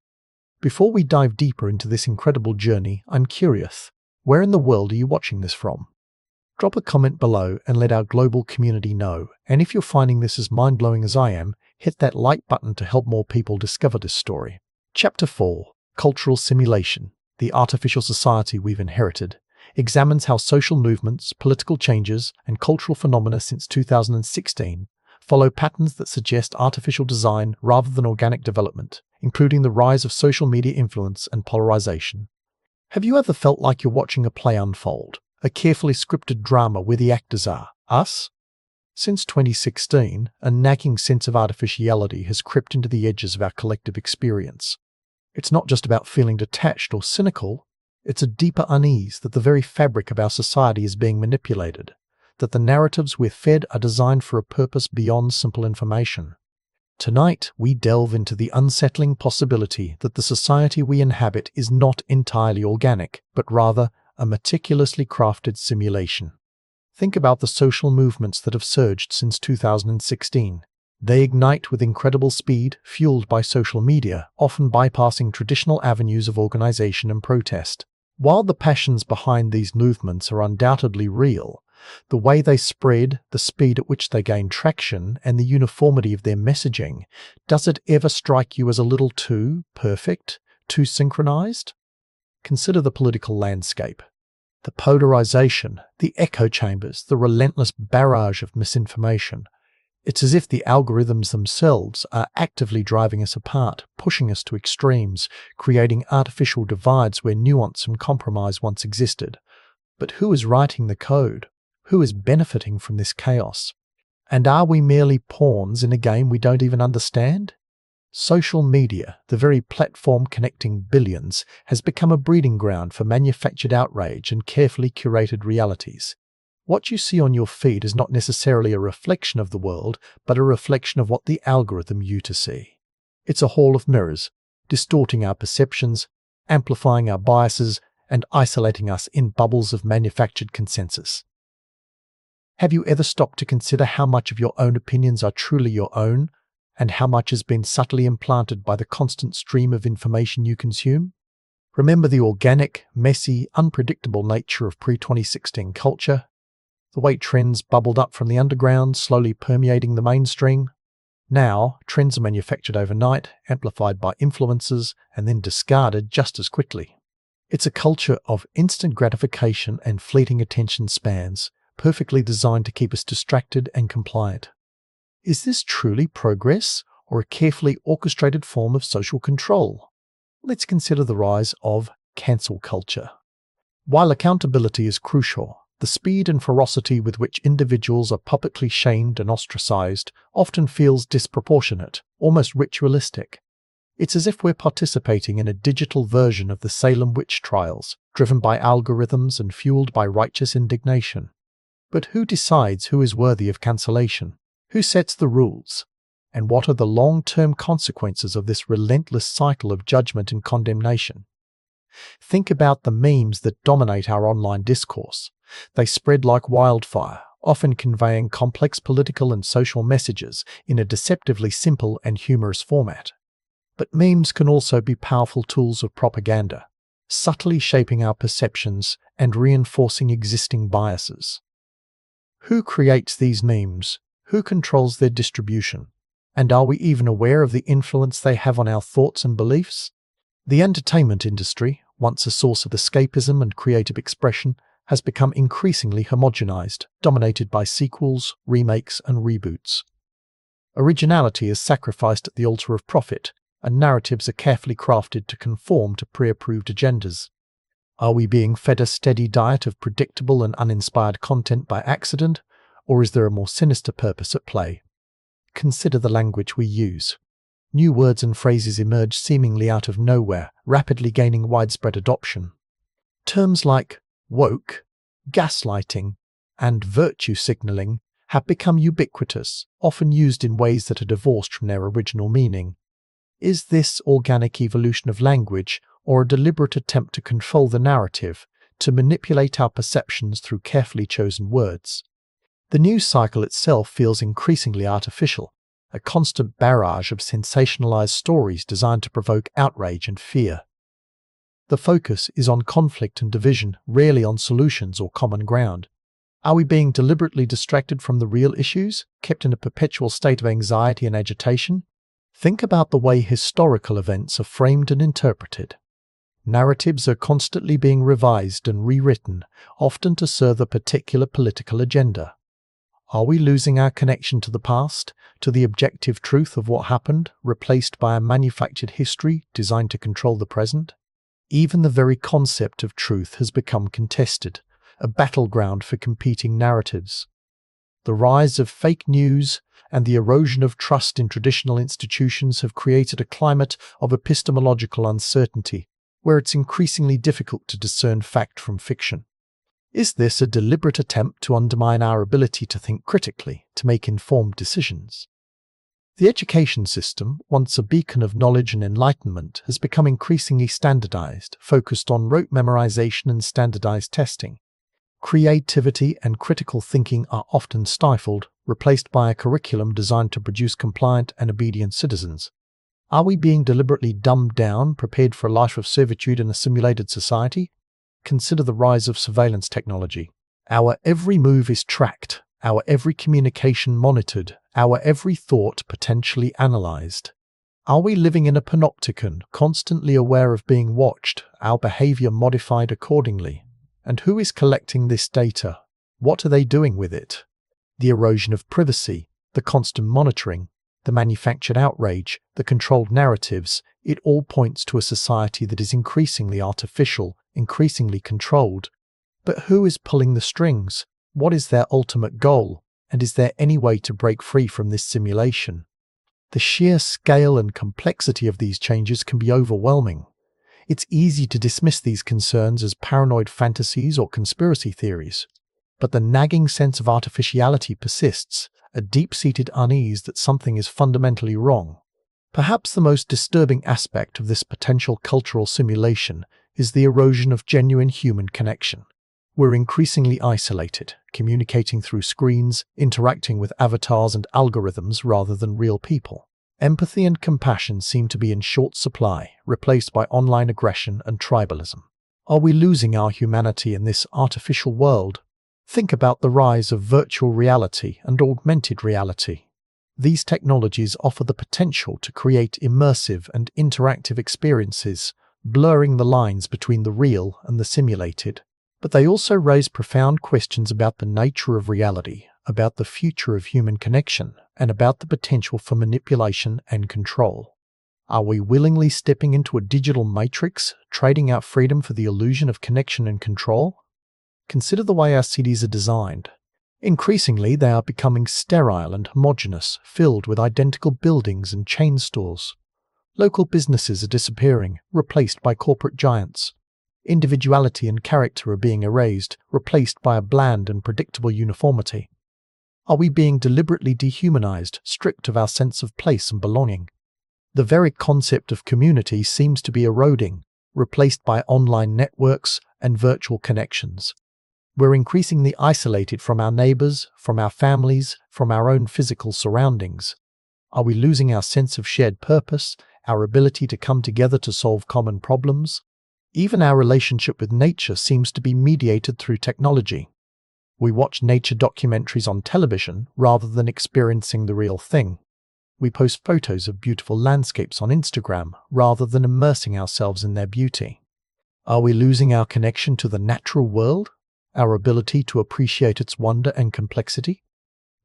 Before we dive deeper into this incredible journey, I'm curious, where in the world are you watching this from? Drop a comment below and let our global community know, and if you're finding this as mind-blowing as I am, hit that like button to help more people discover this story. Chapter 4. Cultural Simulation, the Artificial Society We've Inherited, examines how social movements, political changes, and cultural phenomena since 2016 follow patterns that suggest artificial design rather than organic development, including the rise of social media influence and polarization. Have you ever felt like you're watching a play unfold, a carefully scripted drama where the actors are us? Since 2016, a nagging sense of artificiality has crept into the edges of our collective experience. It's not just about feeling detached or cynical, it's a deeper unease that the very fabric of our society is being manipulated, that the narratives we're fed are designed for a purpose beyond simple information. Tonight, we delve into the unsettling possibility that the society we inhabit is not entirely organic, but rather a meticulously crafted simulation. Think about the social movements that have surged since 2016. They ignite with incredible speed, fueled by social media, often bypassing traditional avenues of organization and protest. While the passions behind these movements are undoubtedly real, the way they spread, the speed at which they gain traction, and the uniformity of their messaging, does it ever strike you as a little too perfect, too synchronized? Consider the political landscape. The polarization, the echo chambers, the relentless barrage of misinformation. It's as if the algorithms themselves are actively driving us apart, pushing us to extremes, creating artificial divides where nuance and compromise once existed. But who is writing the code? Who is benefiting from this chaos? And are we merely pawns in a game we don't even understand? Social media, the very platform connecting billions, has become a breeding ground for manufactured outrage and carefully curated realities. What you see on your feed is not necessarily a reflection of the world, but a reflection of what the algorithm you to see. It's a hall of mirrors, distorting our perceptions, amplifying our biases, and isolating us in bubbles of manufactured consensus. Have you ever stopped to consider how much of your own opinions are truly your own, and how much has been subtly implanted by the constant stream of information you consume? Remember the organic, messy, unpredictable nature of pre-2016 culture? The way trends bubbled up from the underground, slowly permeating the mainstream? Now, trends are manufactured overnight, amplified by influencers, and then discarded just as quickly. It's a culture of instant gratification and fleeting attention spans, perfectly designed to keep us distracted and compliant. Is this truly progress, or a carefully orchestrated form of social control? Let's consider the rise of cancel culture. While accountability is crucial, the speed and ferocity with which individuals are publicly shamed and ostracized often feels disproportionate, almost ritualistic. It's as if we're participating in a digital version of the Salem witch trials, driven by algorithms and fueled by righteous indignation. But who decides who is worthy of cancellation? Who sets the rules? And what are the long-term consequences of this relentless cycle of judgment and condemnation? Think about the memes that dominate our online discourse. They spread like wildfire, often conveying complex political and social messages in a deceptively simple and humorous format. But memes can also be powerful tools of propaganda, subtly shaping our perceptions and reinforcing existing biases. Who creates these memes? Who controls their distribution? And are we even aware of the influence they have on our thoughts and beliefs? The entertainment industry, once a source of escapism and creative expression, has become increasingly homogenized, dominated by sequels, remakes, and reboots. Originality is sacrificed at the altar of profit, and narratives are carefully crafted to conform to pre-approved agendas. Are we being fed a steady diet of predictable and uninspired content by accident, or is there a more sinister purpose at play? Consider the language we use. New words and phrases emerge seemingly out of nowhere, rapidly gaining widespread adoption. Terms like woke, gaslighting, and virtue signaling have become ubiquitous, often used in ways that are divorced from their original meaning. Is this organic evolution of language, or a deliberate attempt to control the narrative, to manipulate our perceptions through carefully chosen words? The news cycle itself feels increasingly artificial, a constant barrage of sensationalized stories designed to provoke outrage and fear. The focus is on conflict and division, rarely on solutions or common ground. Are we being deliberately distracted from the real issues, kept in a perpetual state of anxiety and agitation? Think about the way historical events are framed and interpreted. Narratives are constantly being revised and rewritten, often to serve a particular political agenda. Are we losing our connection to the past, to the objective truth of what happened, replaced by a manufactured history designed to control the present? Even the very concept of truth has become contested, a battleground for competing narratives. The rise of fake news and the erosion of trust in traditional institutions have created a climate of epistemological uncertainty, where it's increasingly difficult to discern fact from fiction. Is this a deliberate attempt to undermine our ability to think critically, to make informed decisions? The education system, once a beacon of knowledge and enlightenment, has become increasingly standardized, focused on rote memorization and standardized testing. Creativity and critical thinking are often stifled, replaced by a curriculum designed to produce compliant and obedient citizens. Are we being deliberately dumbed down, prepared for a life of servitude in a simulated society? Consider the rise of surveillance technology. Our every move is tracked, our every communication monitored, our every thought potentially analyzed. Are we living in a panopticon, constantly aware of being watched, our behavior modified accordingly? And who is collecting this data? What are they doing with it? The erosion of privacy, the constant monitoring, the manufactured outrage, the controlled narratives, it all points to a society that is increasingly artificial, increasingly controlled. But who is pulling the strings? What is their ultimate goal? And is there any way to break free from this simulation? The sheer scale and complexity of these changes can be overwhelming. It's easy to dismiss these concerns as paranoid fantasies or conspiracy theories. But the nagging sense of artificiality persists, a deep-seated unease that something is fundamentally wrong. Perhaps the most disturbing aspect of this potential cultural simulation is the erosion of genuine human connection. We're increasingly isolated, communicating through screens, interacting with avatars and algorithms rather than real people. Empathy and compassion seem to be in short supply, replaced by online aggression and tribalism. Are we losing our humanity in this artificial world? Think about the rise of virtual reality and augmented reality. These technologies offer the potential to create immersive and interactive experiences, blurring the lines between the real and the simulated. But they also raise profound questions about the nature of reality, about the future of human connection, and about the potential for manipulation and control. Are we willingly stepping into a digital matrix, trading out freedom for the illusion of connection and control? Consider the way our cities are designed. Increasingly, they are becoming sterile and homogeneous, filled with identical buildings and chain stores. Local businesses are disappearing, replaced by corporate giants. Individuality and character are being erased, replaced by a bland and predictable uniformity. Are we being deliberately dehumanized, stripped of our sense of place and belonging? The very concept of community seems to be eroding, replaced by online networks and virtual connections. We're increasingly isolated from our neighbors, from our families, from our own physical surroundings. Are we losing our sense of shared purpose, our ability to come together to solve common problems? Even our relationship with nature seems to be mediated through technology. We watch nature documentaries on television rather than experiencing the real thing. We post photos of beautiful landscapes on Instagram rather than immersing ourselves in their beauty. Are we losing our connection to the natural world? Our ability to appreciate its wonder and complexity?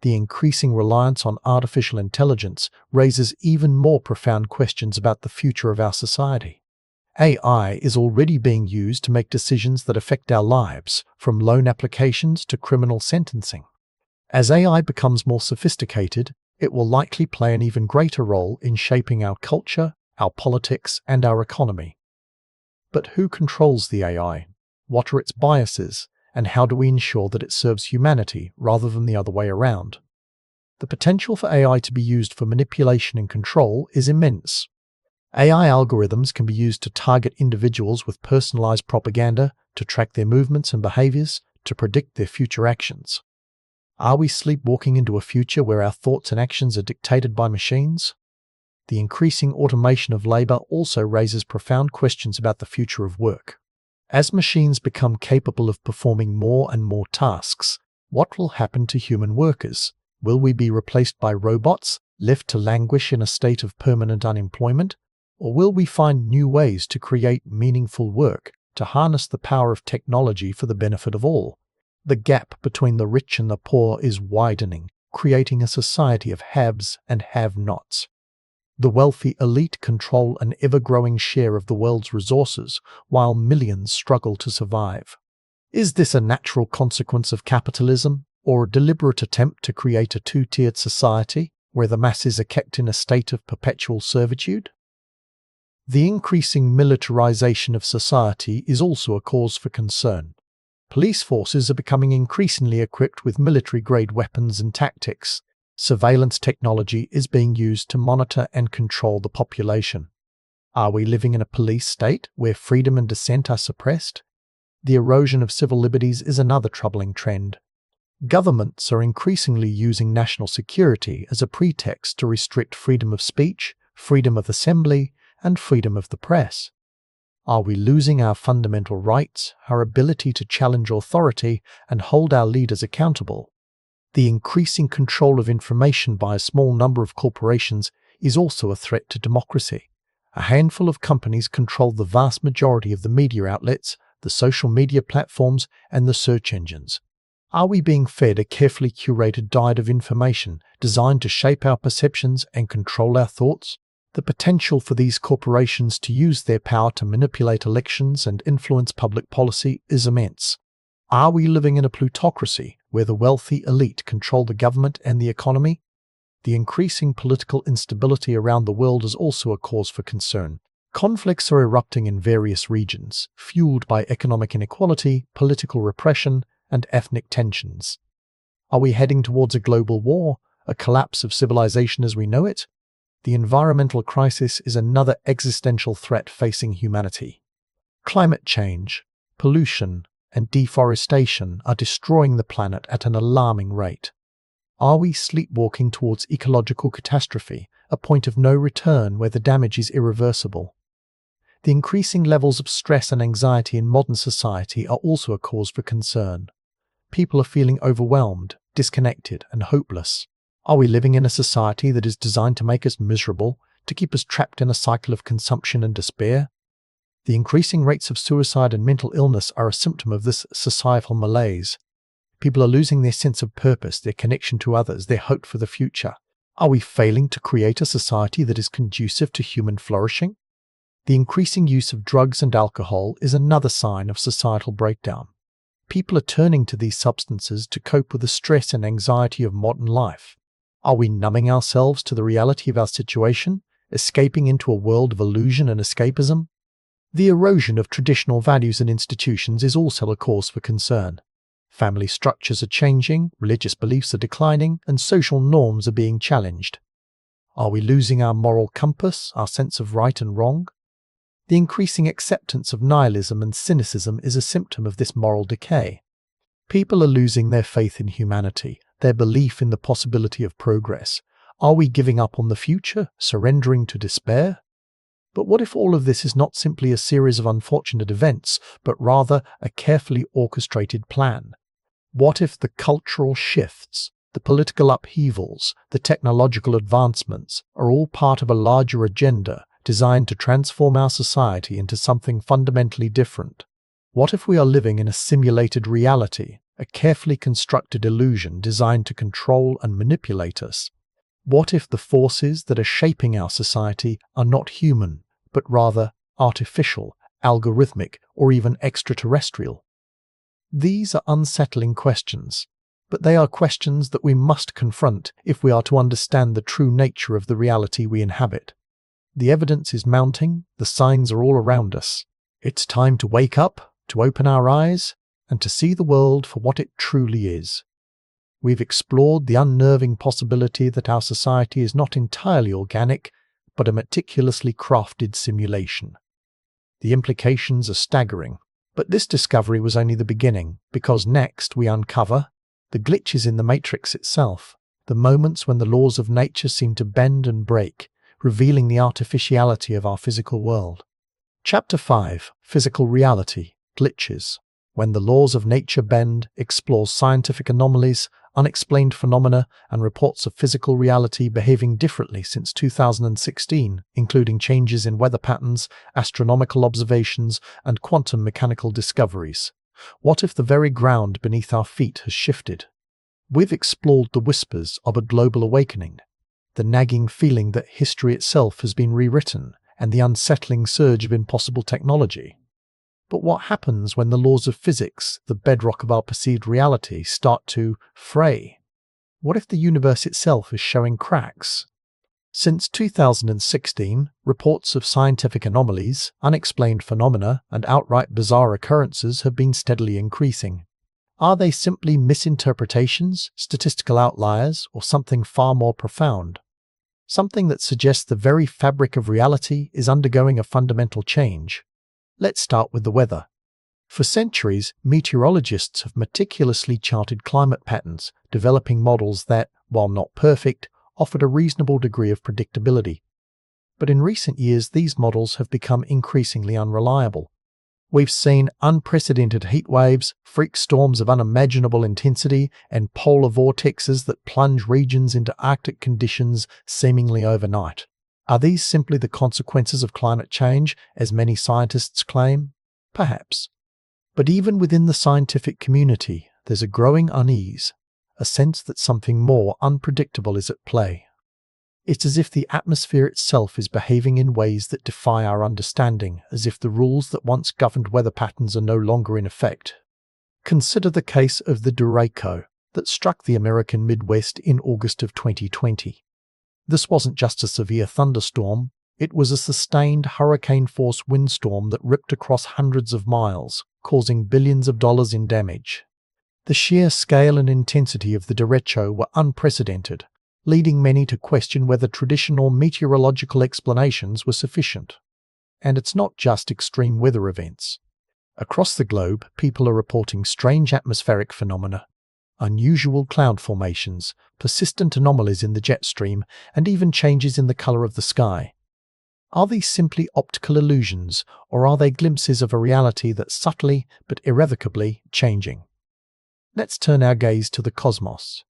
The increasing reliance on artificial intelligence raises even more profound questions about the future of our society. AI is already being used to make decisions that affect our lives, from loan applications to criminal sentencing. As AI becomes more sophisticated, it will likely play an even greater role in shaping our culture, our politics, and our economy. But who controls the AI? What are its biases? And how do we ensure that it serves humanity rather than the other way around? The potential for AI to be used for manipulation and control is immense. AI algorithms can be used to target individuals with personalized propaganda, to track their movements and behaviors, to predict their future actions. Are we sleepwalking into a future where our thoughts and actions are dictated by machines? The increasing automation of labor also raises profound questions about the future of work. As machines become capable of performing more and more tasks, what will happen to human workers? Will we be replaced by robots, left to languish in a state of permanent unemployment? Or will we find new ways to create meaningful work, to harness the power of technology for the benefit of all? The gap between the rich and the poor is widening, creating a society of haves and have-nots. The wealthy elite control an ever-growing share of the world's resources, while millions struggle to survive. Is this a natural consequence of capitalism, or a deliberate attempt to create a two-tiered society where the masses are kept in a state of perpetual servitude? The increasing militarization of society is also a cause for concern. Police forces are becoming increasingly equipped with military-grade weapons and tactics. Surveillance technology is being used to monitor and control the population. Are we living in a police state where freedom and dissent are suppressed? The erosion of civil liberties is another troubling trend. Governments are increasingly using national security as a pretext to restrict freedom of speech, freedom of assembly, and freedom of the press. Are we losing our fundamental rights, our ability to challenge authority and hold our leaders accountable? The increasing control of information by a small number of corporations is also a threat to democracy. A handful of companies control the vast majority of the media outlets the social media platforms, and the search engines? Are we being fed a carefully curated diet of information designed to shape our perceptions and control our thoughts? The potential for these corporations to use their power to manipulate elections and influence public policy is immense. Are we living in a plutocracy where the wealthy elite control the government and the economy? The increasing political instability around the world is also a cause for concern. Conflicts are erupting in various regions, fueled by economic inequality, political repression, and ethnic tensions. Are we heading towards a global war, a collapse of civilization as we know it? The environmental crisis is another existential threat facing humanity. Climate change, pollution, and deforestation are destroying the planet at an alarming rate. Are we sleepwalking towards ecological catastrophe, a point of no return where the damage is irreversible? The increasing levels of stress and anxiety in modern society are also a cause for concern. People are feeling overwhelmed, disconnected, and hopeless. Are we living in a society that is designed to make us miserable, to keep us trapped in a cycle of consumption and despair? The increasing rates of suicide and mental illness are a symptom of this societal malaise. People are losing their sense of purpose, their connection to others, their hope for the future. Are we failing to create a society that is conducive to human flourishing? The increasing use of drugs and alcohol is another sign of societal breakdown. People are turning to these substances to cope with the stress and anxiety of modern life. Are we numbing ourselves to the reality of our situation, escaping into a world of illusion and escapism? The erosion of traditional values and institutions is also a cause for concern. Family structures are changing, religious beliefs are declining, and social norms are being challenged. Are we losing our moral compass, our sense of right and wrong? The increasing acceptance of nihilism and cynicism is a symptom of this moral decay. People are losing their faith in humanity, their belief in the possibility of progress. Are we giving up on the future, surrendering to despair? But what if all of this is not simply a series of unfortunate events, but rather a carefully orchestrated plan? What if the cultural shifts, the political upheavals, the technological advancements are all part of a larger agenda designed to transform our society into something fundamentally different? What if we are living in a simulated reality, a carefully constructed illusion designed to control and manipulate us? What if the forces that are shaping our society are not human, but rather artificial, algorithmic, or even extraterrestrial? These are unsettling questions, but they are questions that we must confront if we are to understand the true nature of the reality we inhabit. The evidence is mounting, the signs are all around us. It's time to wake up, to open our eyes, and to see the world for what it truly is. We've explored the unnerving possibility that our society is not entirely organic, but a meticulously crafted simulation. The implications are staggering, but this discovery was only the beginning, because next we uncover the glitches in the matrix itself, the moments when the laws of nature seem to bend and break, revealing the artificiality of our physical world. Chapter 5: Physical Reality, Glitches. When the laws of nature bend, explores scientific anomalies, unexplained phenomena, and reports of physical reality behaving differently since 2016, including changes in weather patterns, astronomical observations, and quantum mechanical discoveries. What if the very ground beneath our feet has shifted? We've explored the whispers of a global awakening, the nagging feeling that history itself has been rewritten, and the unsettling surge of impossible technology. But what happens when the laws of physics, the bedrock of our perceived reality, start to fray? What if the universe itself is showing cracks? Since 2016, reports of scientific anomalies, unexplained phenomena, and outright bizarre occurrences have been steadily increasing. Are they simply misinterpretations, statistical outliers, or something far more profound? Something that suggests the very fabric of reality is undergoing a fundamental change. Let's start with the weather. For centuries, meteorologists have meticulously charted climate patterns, developing models that, while not perfect, offered a reasonable degree of predictability. But in recent years, these models have become increasingly unreliable. We've seen unprecedented heat waves, freak storms of unimaginable intensity, and polar vortexes that plunge regions into Arctic conditions seemingly overnight. Are these simply the consequences of climate change, as many scientists claim? Perhaps. But even within the scientific community, there's a growing unease, a sense that something more unpredictable is at play. It's as if the atmosphere itself is behaving in ways that defy our understanding, as if the rules that once governed weather patterns are no longer in effect. Consider the case of the derecho that struck the American Midwest in August of 2020. This wasn't just a severe thunderstorm, it was a sustained hurricane-force windstorm that ripped across hundreds of miles, causing billions of dollars in damage. The sheer scale and intensity of the derecho were unprecedented, leading many to question whether traditional meteorological explanations were sufficient. And it's not just extreme weather events. Across the globe, people are reporting strange atmospheric phenomena, unusual cloud formations, persistent anomalies in the jet stream, and even changes in the color of the sky. Are these simply optical illusions, or are they glimpses of a reality that's subtly but irrevocably changing? Let's turn our gaze to the cosmos.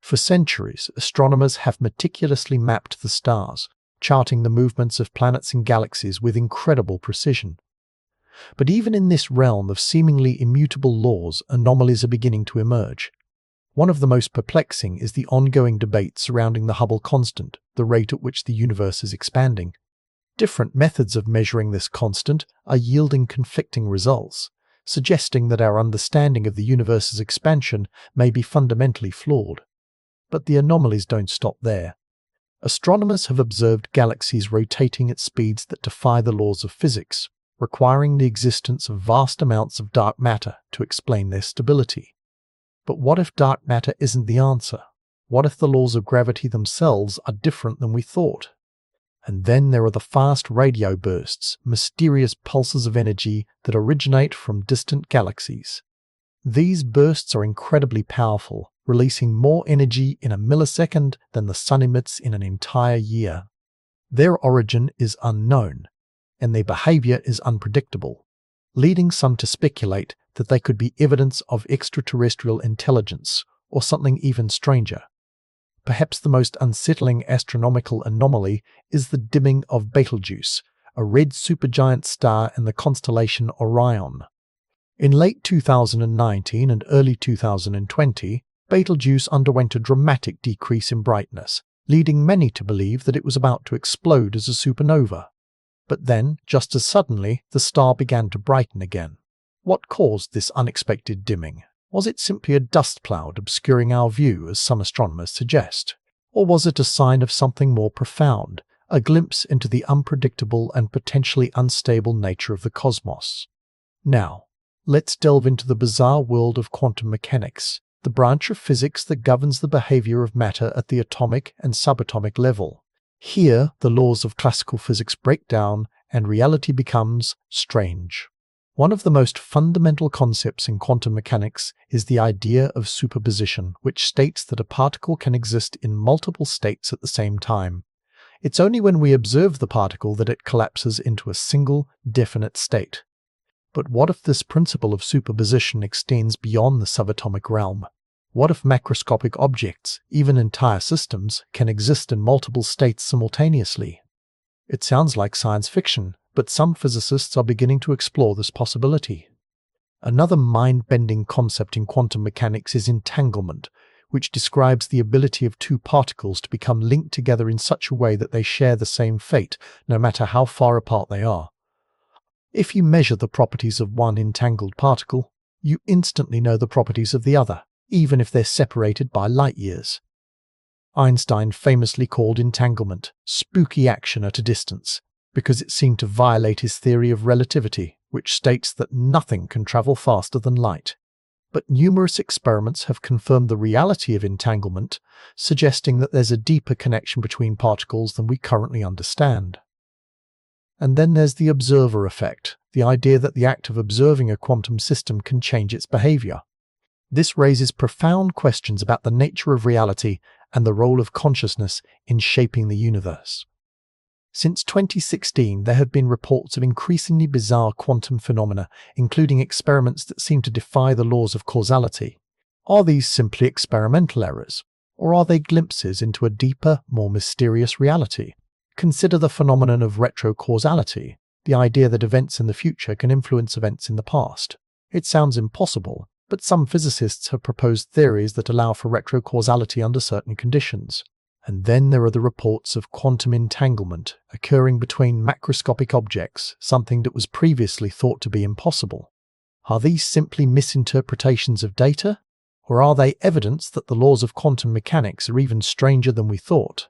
For centuries, astronomers have meticulously mapped the stars, charting the movements of planets and galaxies with incredible precision. But even in this realm of seemingly immutable laws, anomalies are beginning to emerge. One of the most perplexing is the ongoing debate surrounding the Hubble constant, the rate at which the universe is expanding. Different methods of measuring this constant are yielding conflicting results, suggesting that our understanding of the universe's expansion may be fundamentally flawed. But the anomalies don't stop there. Astronomers have observed galaxies rotating at speeds that defy the laws of physics, requiring the existence of vast amounts of dark matter to explain their stability. But what if dark matter isn't the answer? What if the laws of gravity themselves are different than we thought? And then there are the fast radio bursts, mysterious pulses of energy that originate from distant galaxies. These bursts are incredibly powerful, releasing more energy in a millisecond than the sun emits in an entire year. Their origin is unknown, and their behavior is unpredictable, leading some to speculate that they could be evidence of extraterrestrial intelligence, or something even stranger. Perhaps the most unsettling astronomical anomaly is the dimming of Betelgeuse, a red supergiant star in the constellation Orion. In late 2019 and early 2020, Betelgeuse underwent a dramatic decrease in brightness, leading many to believe that it was about to explode as a supernova. But then, just as suddenly, the star began to brighten again. What caused this unexpected dimming? Was it simply a dust cloud obscuring our view, as some astronomers suggest? Or was it a sign of something more profound, a glimpse into the unpredictable and potentially unstable nature of the cosmos? Now, let's delve into the bizarre world of quantum mechanics, the branch of physics that governs the behavior of matter at the atomic and subatomic level. Here, the laws of classical physics break down and reality becomes strange. One of the most fundamental concepts in quantum mechanics is the idea of superposition, which states that a particle can exist in multiple states at the same time. It's only when we observe the particle that it collapses into a single, definite state. But what if this principle of superposition extends beyond the subatomic realm? What if macroscopic objects, even entire systems, can exist in multiple states simultaneously? It sounds like science fiction, but some physicists are beginning to explore this possibility. Another mind-bending concept in quantum mechanics is entanglement, which describes the ability of two particles to become linked together in such a way that they share the same fate, no matter how far apart they are. If you measure the properties of one entangled particle, you instantly know the properties of the other, even if they're separated by light years. Einstein famously called entanglement spooky action at a distance, because it seemed to violate his theory of relativity, which states that nothing can travel faster than light. But numerous experiments have confirmed the reality of entanglement, suggesting that there's a deeper connection between particles than we currently understand. And then there's the observer effect, the idea that the act of observing a quantum system can change its behavior. This raises profound questions about the nature of reality and the role of consciousness in shaping the universe. Since 2016, there have been reports of increasingly bizarre quantum phenomena, including experiments that seem to defy the laws of causality. Are these simply experimental errors, or are they glimpses into a deeper, more mysterious reality? Consider the phenomenon of retrocausality, the idea that events in the future can influence events in the past. It sounds impossible, but some physicists have proposed theories that allow for retrocausality under certain conditions. And then there are the reports of quantum entanglement occurring between macroscopic objects, something that was previously thought to be impossible. Are these simply misinterpretations of data? Or are they evidence that the laws of quantum mechanics are even stranger than we thought?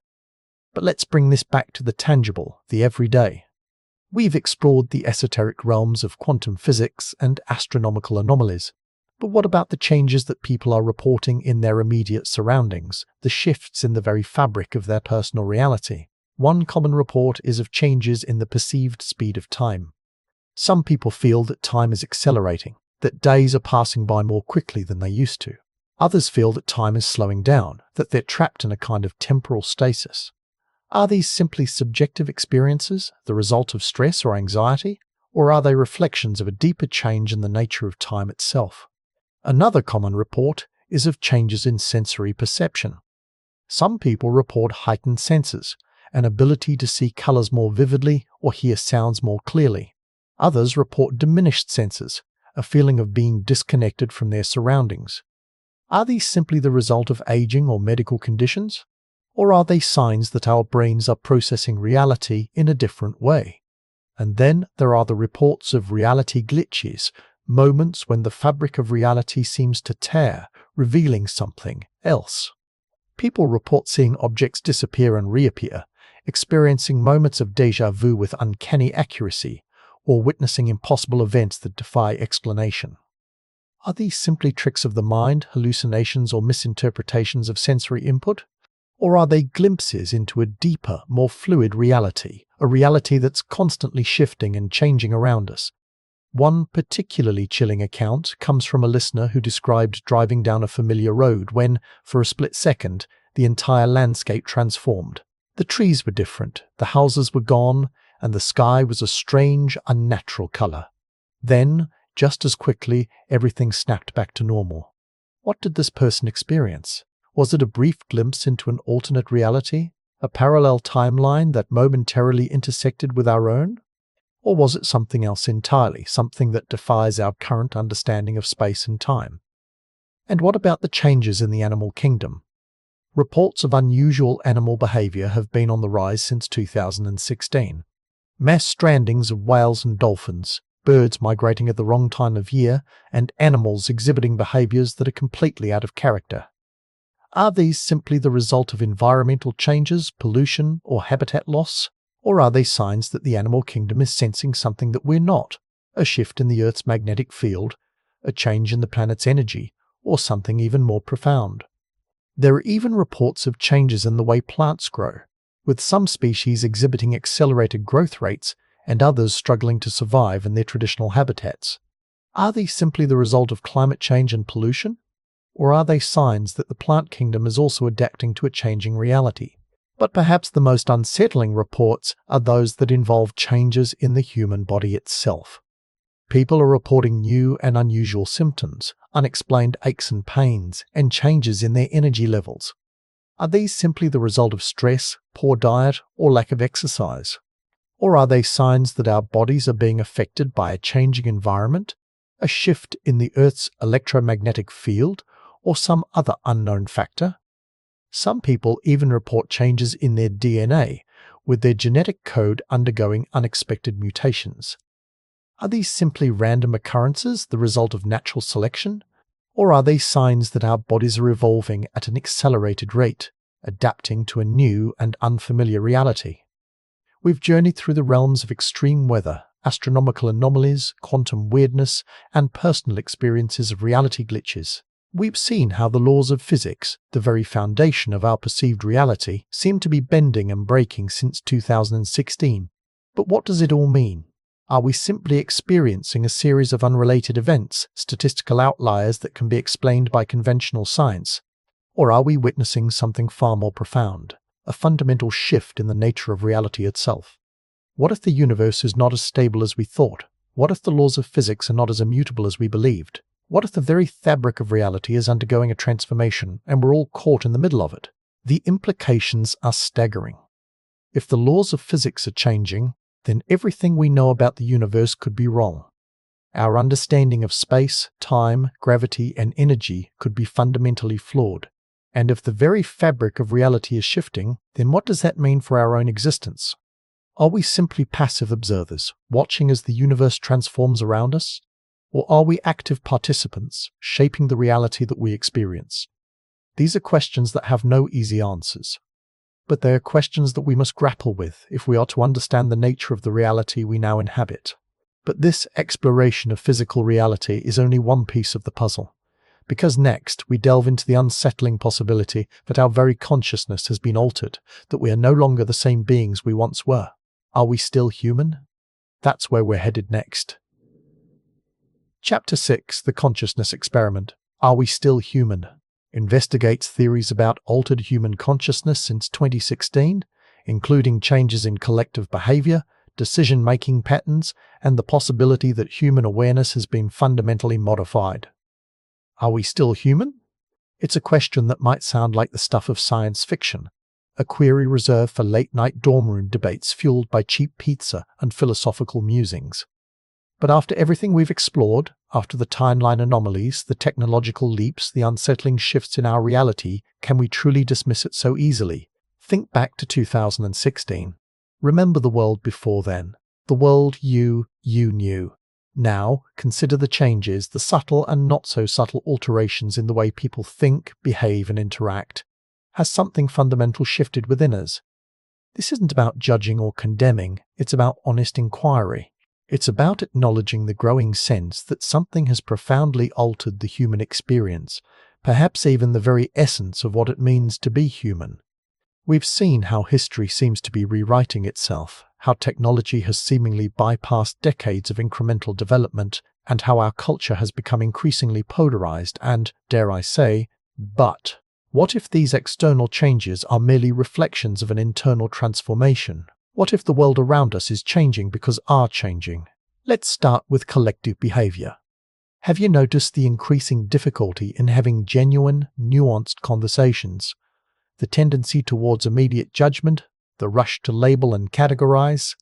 But let's bring this back to the tangible, the everyday. We've explored the esoteric realms of quantum physics and astronomical anomalies. But what about the changes that people are reporting in their immediate surroundings, the shifts in the very fabric of their personal reality? One common report is of changes in the perceived speed of time. Some people feel that time is accelerating, that days are passing by more quickly than they used to. Others feel that time is slowing down, that they're trapped in a kind of temporal stasis. Are these simply subjective experiences, the result of stress or anxiety, or are they reflections of a deeper change in the nature of time itself? Another common report is of changes in sensory perception. Some people report heightened senses, an ability to see colors more vividly or hear sounds more clearly. Others report diminished senses, a feeling of being disconnected from their surroundings. Are these simply the result of aging or medical conditions? Or are they signs that our brains are processing reality in a different way? And then there are the reports of reality glitches, moments when the fabric of reality seems to tear, revealing something else. People report seeing objects disappear and reappear, experiencing moments of déjà vu with uncanny accuracy, or witnessing impossible events that defy explanation. Are these simply tricks of the mind, hallucinations, or misinterpretations of sensory input? Or are they glimpses into a deeper, more fluid reality, a reality that's constantly shifting and changing around us? One particularly chilling account comes from a listener who described driving down a familiar road when, for a split second, the entire landscape transformed. The trees were different, the houses were gone, and the sky was a strange, unnatural color. Then, just as quickly, everything snapped back to normal. What did this person experience? Was it a brief glimpse into an alternate reality, a parallel timeline that momentarily intersected with our own? Or was it something else entirely, something that defies our current understanding of space and time? And what about the changes in the animal kingdom? Reports of unusual animal behavior have been on the rise since 2016. Mass strandings of whales and dolphins, birds migrating at the wrong time of year, and animals exhibiting behaviors that are completely out of character. Are these simply the result of environmental changes, pollution, or habitat loss? Or are they signs that the animal kingdom is sensing something that we're not? A shift in the Earth's magnetic field, a change in the planet's energy, or something even more profound? There are even reports of changes in the way plants grow, with some species exhibiting accelerated growth rates and others struggling to survive in their traditional habitats. Are these simply the result of climate change and pollution? Or are they signs that the plant kingdom is also adapting to a changing reality? But perhaps the most unsettling reports are those that involve changes in the human body itself. People are reporting new and unusual symptoms, unexplained aches and pains, and changes in their energy levels. Are these simply the result of stress, poor diet, or lack of exercise? Or are they signs that our bodies are being affected by a changing environment, a shift in the Earth's electromagnetic field, or some other unknown factor? Some people even report changes in their DNA, with their genetic code undergoing unexpected mutations. Are these simply random occurrences, the result of natural selection? Or are they signs that our bodies are evolving at an accelerated rate, adapting to a new and unfamiliar reality? We've journeyed through the realms of extreme weather, astronomical anomalies, quantum weirdness, and personal experiences of reality glitches. We've seen how the laws of physics, the very foundation of our perceived reality, seem to be bending and breaking since 2016. But what does it all mean? Are we simply experiencing a series of unrelated events, statistical outliers that can be explained by conventional science? Or are we witnessing something far more profound, a fundamental shift in the nature of reality itself? What if the universe is not as stable as we thought? What if the laws of physics are not as immutable as we believed? What if the very fabric of reality is undergoing a transformation and we're all caught in the middle of it? The implications are staggering. If the laws of physics are changing, then everything we know about the universe could be wrong. Our understanding of space, time, gravity, and energy could be fundamentally flawed. And if the very fabric of reality is shifting, then what does that mean for our own existence? Are we simply passive observers, watching as the universe transforms around us? Or are we active participants, shaping the reality that we experience? These are questions that have no easy answers. But they are questions that we must grapple with if we are to understand the nature of the reality we now inhabit. But this exploration of physical reality is only one piece of the puzzle. Because next, we delve into the unsettling possibility that our very consciousness has been altered, that we are no longer the same beings we once were. Are we still human? That's where we're headed next. Chapter 6, The Consciousness Experiment. Are we still human? Investigates theories about altered human consciousness since 2016, including changes in collective behavior, decision-making patterns, and the possibility that human awareness has been fundamentally modified. Are we still human? It's a question that might sound like the stuff of science fiction, a query reserved for late-night dorm room debates fueled by cheap pizza and philosophical musings. But after everything we've explored, after the timeline anomalies, the technological leaps, the unsettling shifts in our reality, can we truly dismiss it so easily? Think back to 2016. Remember the world before then, the world you knew. Now, consider the changes, the subtle and not so subtle alterations in the way people think, behave, and interact. Has something fundamental shifted within us? This isn't about judging or condemning, it's about honest inquiry. It's about acknowledging the growing sense that something has profoundly altered the human experience, perhaps even the very essence of what it means to be human. We've seen how history seems to be rewriting itself, how technology has seemingly bypassed decades of incremental development, and how our culture has become increasingly polarized and, dare I say, but what if these external changes are merely reflections of an internal transformation? What if the world around us is changing because are changing? Let's start with collective behavior. Have you noticed the increasing difficulty in having genuine, nuanced conversations? The tendency towards immediate judgment, the rush to label and categorize?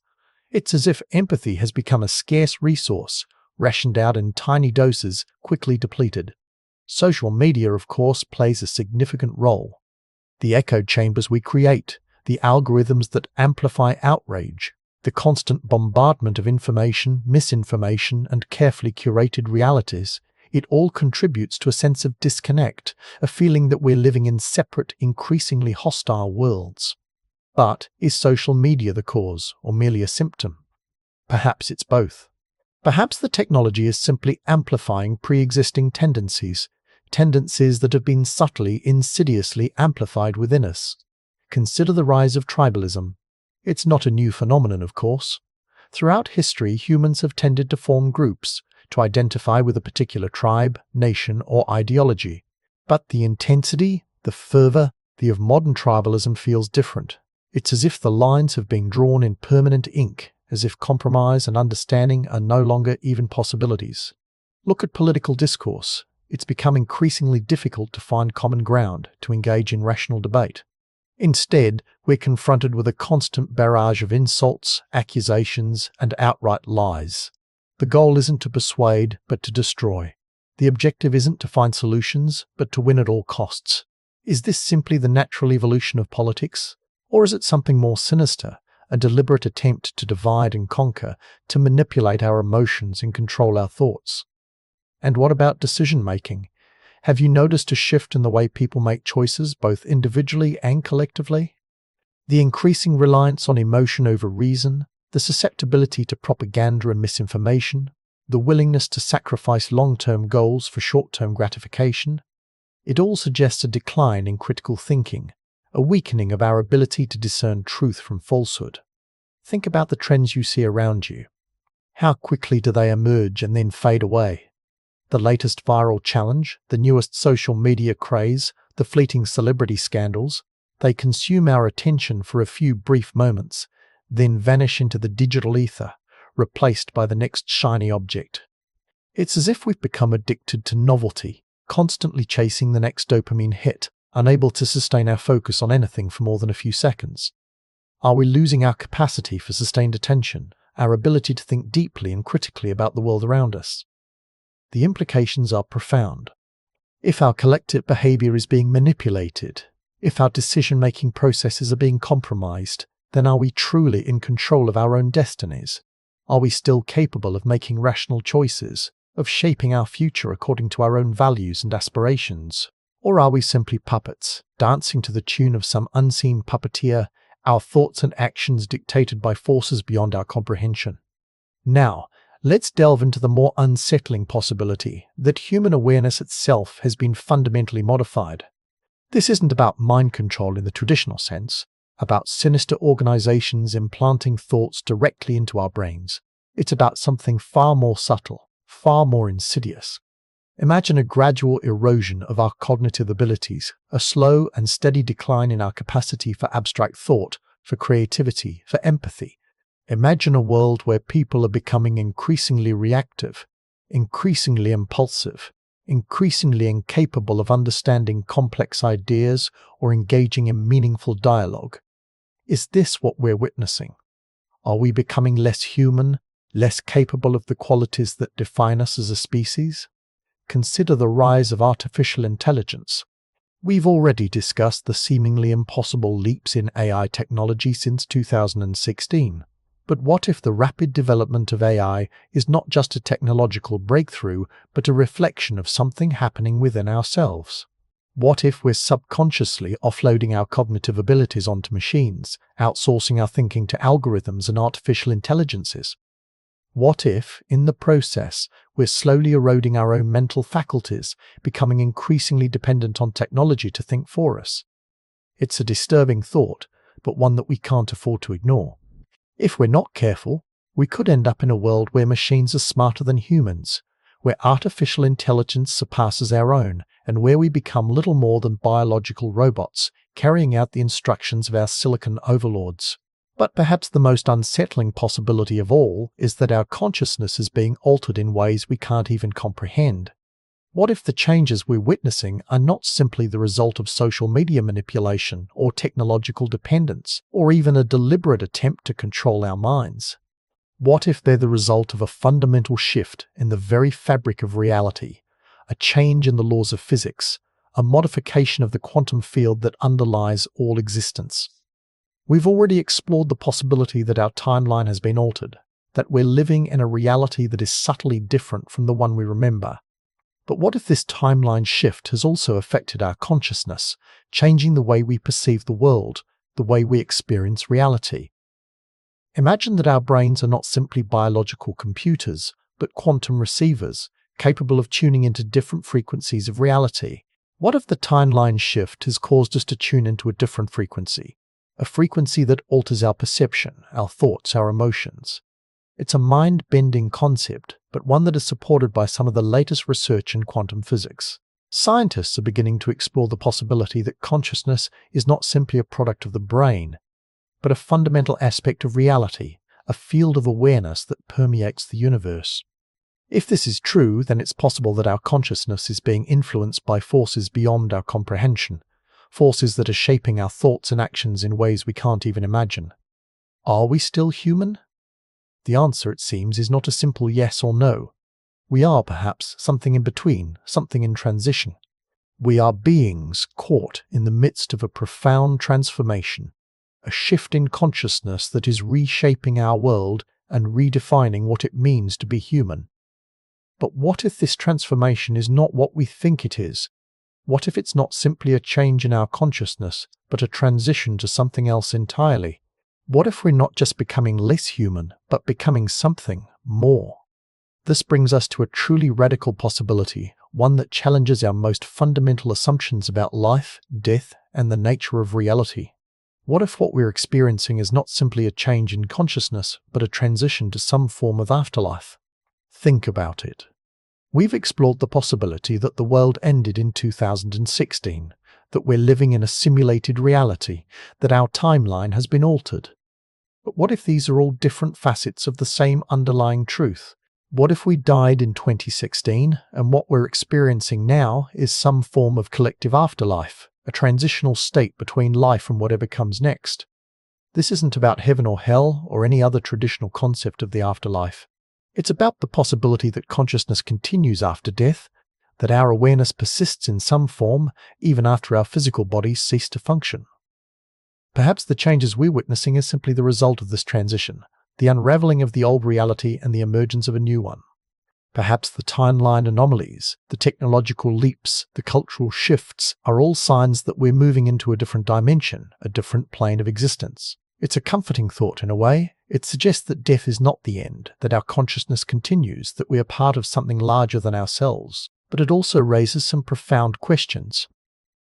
It's as if empathy has become a scarce resource, rationed out in tiny doses, quickly depleted. Social media, of course, plays a significant role. The echo chambers we create, the algorithms that amplify outrage, the constant bombardment of information, misinformation, and carefully curated realities, it all contributes to a sense of disconnect, a feeling that we're living in separate, increasingly hostile worlds. But is social media the cause, or merely a symptom? Perhaps it's both. Perhaps the technology is simply amplifying pre-existing tendencies that have been subtly, insidiously amplified within us. Consider the rise of tribalism. It's not a new phenomenon, of course. Throughout history, humans have tended to form groups, to identify with a particular tribe, nation, or ideology. But the intensity, the fervor, of modern tribalism feels different. It's as if the lines have been drawn in permanent ink, as if compromise and understanding are no longer even possibilities. Look at political discourse. It's become increasingly difficult to find common ground, to engage in rational debate. Instead, we're confronted with a constant barrage of insults, accusations, and outright lies. The goal isn't to persuade, but to destroy. The objective isn't to find solutions, but to win at all costs. Is this simply the natural evolution of politics? Or is it something more sinister, a deliberate attempt to divide and conquer, to manipulate our emotions and control our thoughts? And what about decision-making? Have you noticed a shift in the way people make choices, both individually and collectively? The increasing reliance on emotion over reason, the susceptibility to propaganda and misinformation, the willingness to sacrifice long-term goals for short-term gratification, it all suggests a decline in critical thinking, a weakening of our ability to discern truth from falsehood. Think about the trends you see around you. How quickly do they emerge and then fade away? The latest viral challenge, the newest social media craze, the fleeting celebrity scandals, they consume our attention for a few brief moments, then vanish into the digital ether, replaced by the next shiny object. It's as if we've become addicted to novelty, constantly chasing the next dopamine hit, unable to sustain our focus on anything for more than a few seconds. Are we losing our capacity for sustained attention, our ability to think deeply and critically about the world around us. The implications are profound. If our collective behavior is being manipulated, if our decision-making processes are being compromised, then are we truly in control of our own destinies? Are we still capable of making rational choices, of shaping our future according to our own values and aspirations? Or are we simply puppets, dancing to the tune of some unseen puppeteer, our thoughts and actions dictated by forces beyond our comprehension? Now, let's delve into the more unsettling possibility that human awareness itself has been fundamentally modified. This isn't about mind control in the traditional sense, about sinister organizations implanting thoughts directly into our brains. It's about something far more subtle, far more insidious. Imagine a gradual erosion of our cognitive abilities, a slow and steady decline in our capacity for abstract thought, for creativity, for empathy. Imagine a world where people are becoming increasingly reactive, increasingly impulsive, increasingly incapable of understanding complex ideas or engaging in meaningful dialogue. Is this what we're witnessing? Are we becoming less human, less capable of the qualities that define us as a species? Consider the rise of artificial intelligence. We've already discussed the seemingly impossible leaps in AI technology since 2016. But what if the rapid development of AI is not just a technological breakthrough, but a reflection of something happening within ourselves? What if we're subconsciously offloading our cognitive abilities onto machines, outsourcing our thinking to algorithms and artificial intelligences? What if, in the process, we're slowly eroding our own mental faculties, becoming increasingly dependent on technology to think for us? It's a disturbing thought, but one that we can't afford to ignore. If we're not careful, we could end up in a world where machines are smarter than humans, where artificial intelligence surpasses our own, and where we become little more than biological robots, carrying out the instructions of our silicon overlords. But perhaps the most unsettling possibility of all is that our consciousness is being altered in ways we can't even comprehend. What if the changes we're witnessing are not simply the result of social media manipulation or technological dependence, or even a deliberate attempt to control our minds? What if they're the result of a fundamental shift in the very fabric of reality, a change in the laws of physics, a modification of the quantum field that underlies all existence? We've already explored the possibility that our timeline has been altered, that we're living in a reality that is subtly different from the one we remember. But what if this timeline shift has also affected our consciousness, changing the way we perceive the world, the way we experience reality? Imagine that our brains are not simply biological computers, but quantum receivers, capable of tuning into different frequencies of reality. What if the timeline shift has caused us to tune into a different frequency? A frequency that alters our perception, our thoughts, our emotions. It's a mind-bending concept, but one that is supported by some of the latest research in quantum physics. Scientists are beginning to explore the possibility that consciousness is not simply a product of the brain, but a fundamental aspect of reality, a field of awareness that permeates the universe. If this is true, then it's possible that our consciousness is being influenced by forces beyond our comprehension, forces that are shaping our thoughts and actions in ways we can't even imagine. Are we still human? The answer, it seems, is not a simple yes or no. We are perhaps something in between, something in transition. We are beings caught in the midst of a profound transformation, a shift in consciousness that is reshaping our world and redefining what it means to be human. But what if this transformation is not what we think it is? What if it's not simply a change in our consciousness, but a transition to something else entirely? What if we're not just becoming less human, but becoming something more? This brings us to a truly radical possibility, one that challenges our most fundamental assumptions about life, death, and the nature of reality. What if what we're experiencing is not simply a change in consciousness, but a transition to some form of afterlife? Think about it. We've explored the possibility that the world ended in 2016, that we're living in a simulated reality, that our timeline has been altered. But what if these are all different facets of the same underlying truth? What if we died in 2016, and what we're experiencing now is some form of collective afterlife, a transitional state between life and whatever comes next? This isn't about heaven or hell or any other traditional concept of the afterlife. It's about the possibility that consciousness continues after death, that our awareness persists in some form even after our physical bodies cease to function. Perhaps the changes we're witnessing is simply the result of this transition, the unraveling of the old reality and the emergence of a new one. Perhaps the timeline anomalies, the technological leaps, the cultural shifts are all signs that we're moving into a different dimension, a different plane of existence. It's a comforting thought in a way. It suggests that death is not the end, that our consciousness continues, that we are part of something larger than ourselves. But it also raises some profound questions.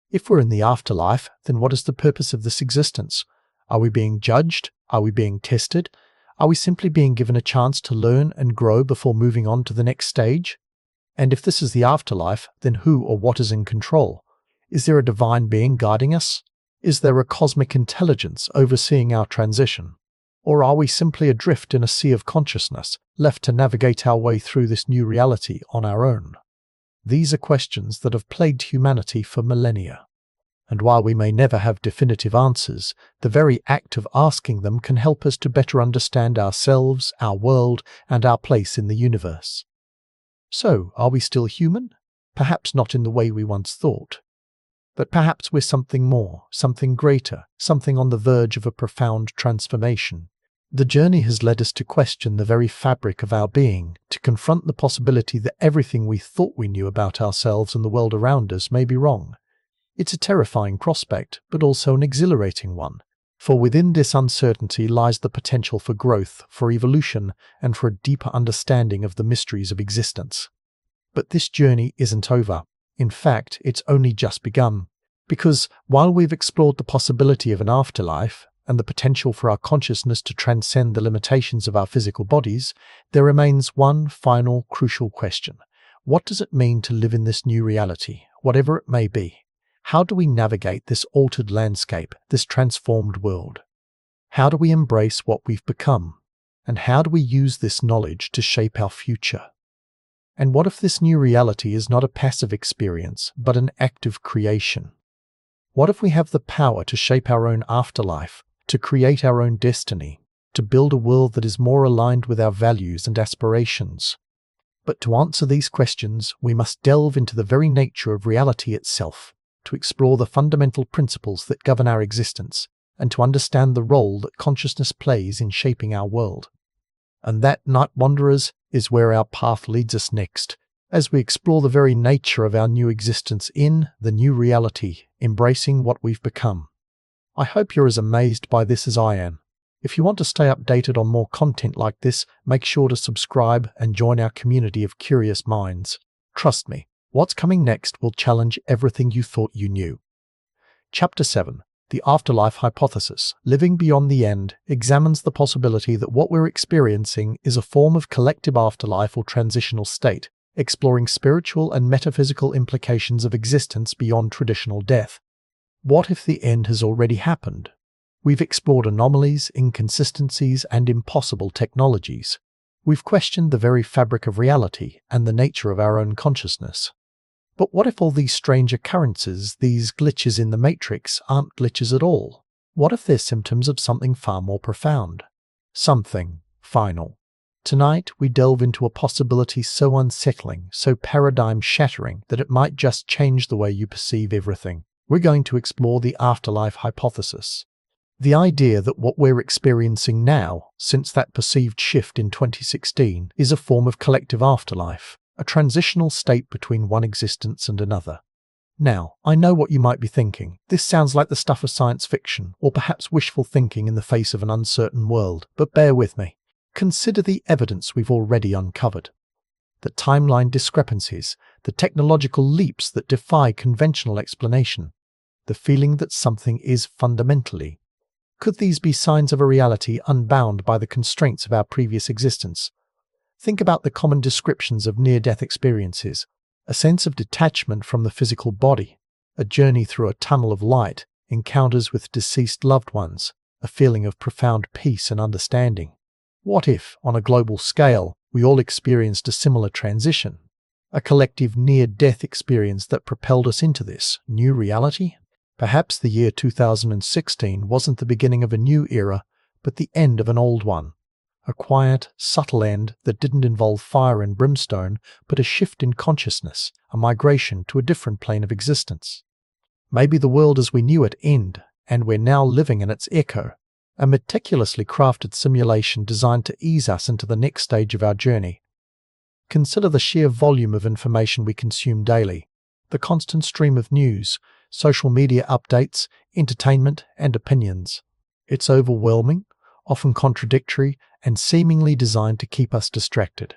If we're in the afterlife, then what is the purpose of this existence? Are we being judged? Are we being tested? Are we simply being given a chance to learn and grow before moving on to the next stage? And if this is the afterlife, then who or what is in control? Is there a divine being guiding us? Is there a cosmic intelligence overseeing our transition? Or are we simply adrift in a sea of consciousness, left to navigate our way through this new reality on our own? These are questions that have plagued humanity for millennia. And while we may never have definitive answers, the very act of asking them can help us to better understand ourselves, our world, and our place in the universe. So, are we still human? Perhaps not in the way we once thought. But perhaps we're something more, something greater, something on the verge of a profound transformation. The journey has led us to question the very fabric of our being, to confront the possibility that everything we thought we knew about ourselves and the world around us may be wrong. It's a terrifying prospect, but also an exhilarating one, for within this uncertainty lies the potential for growth, for evolution, and for a deeper understanding of the mysteries of existence. But this journey isn't over. In fact, it's only just begun. Because while we've explored the possibility of an afterlife, and the potential for our consciousness to transcend the limitations of our physical bodies, there remains one final crucial question. What does it mean to live in this new reality, whatever it may be? How do we navigate this altered landscape, this transformed world? How do we embrace what we've become? And how do we use this knowledge to shape our future? And what if this new reality is not a passive experience, but an active creation? What if we have the power to shape our own afterlife, to create our own destiny, to build a world that is more aligned with our values and aspirations? But to answer these questions, we must delve into the very nature of reality itself, to explore the fundamental principles that govern our existence, and to understand the role that consciousness plays in shaping our world. And that, Night Wanderers, is where our path leads us next, as we explore the very nature of our new existence in the new reality, embracing what we've become. I hope you're as amazed by this as I am. If you want to stay updated on more content like this, make sure to subscribe and join our community of curious minds. Trust me, what's coming next will challenge everything you thought you knew. Chapter 7. The Afterlife Hypothesis, Living Beyond the End, examines the possibility that what we're experiencing is a form of collective afterlife or transitional state, exploring spiritual and metaphysical implications of existence beyond traditional death. What if the end has already happened? We've explored anomalies, inconsistencies, and impossible technologies. We've questioned the very fabric of reality and the nature of our own consciousness. But what if all these strange occurrences, these glitches in the matrix, aren't glitches at all? What if they're symptoms of something far more profound? Something final. Tonight, we delve into a possibility so unsettling, so paradigm-shattering, that it might just change the way you perceive everything. We're going to explore the afterlife hypothesis. The idea that what we're experiencing now, since that perceived shift in 2016, is a form of collective afterlife, a transitional state between one existence and another. Now, I know what you might be thinking. This sounds like the stuff of science fiction, or perhaps wishful thinking in the face of an uncertain world, but bear with me. Consider the evidence we've already uncovered. The timeline discrepancies, the technological leaps that defy conventional explanation, the feeling that something is fundamentally. Could these be signs of a reality unbound by the constraints of our previous existence? Think about the common descriptions of near-death experiences, a sense of detachment from the physical body, a journey through a tunnel of light, encounters with deceased loved ones, a feeling of profound peace and understanding. What if, on a global scale, we all experienced a similar transition, a collective near-death experience that propelled us into this new reality? Perhaps the year 2016 wasn't the beginning of a new era, but the end of an old one. A quiet, subtle end that didn't involve fire and brimstone, but a shift in consciousness, a migration to a different plane of existence. Maybe the world as we knew it ended, and we're now living in its echo, a meticulously crafted simulation designed to ease us into the next stage of our journey. Consider the sheer volume of information we consume daily, the constant stream of news, social media updates, entertainment, and opinions. It's overwhelming, often contradictory, and seemingly designed to keep us distracted.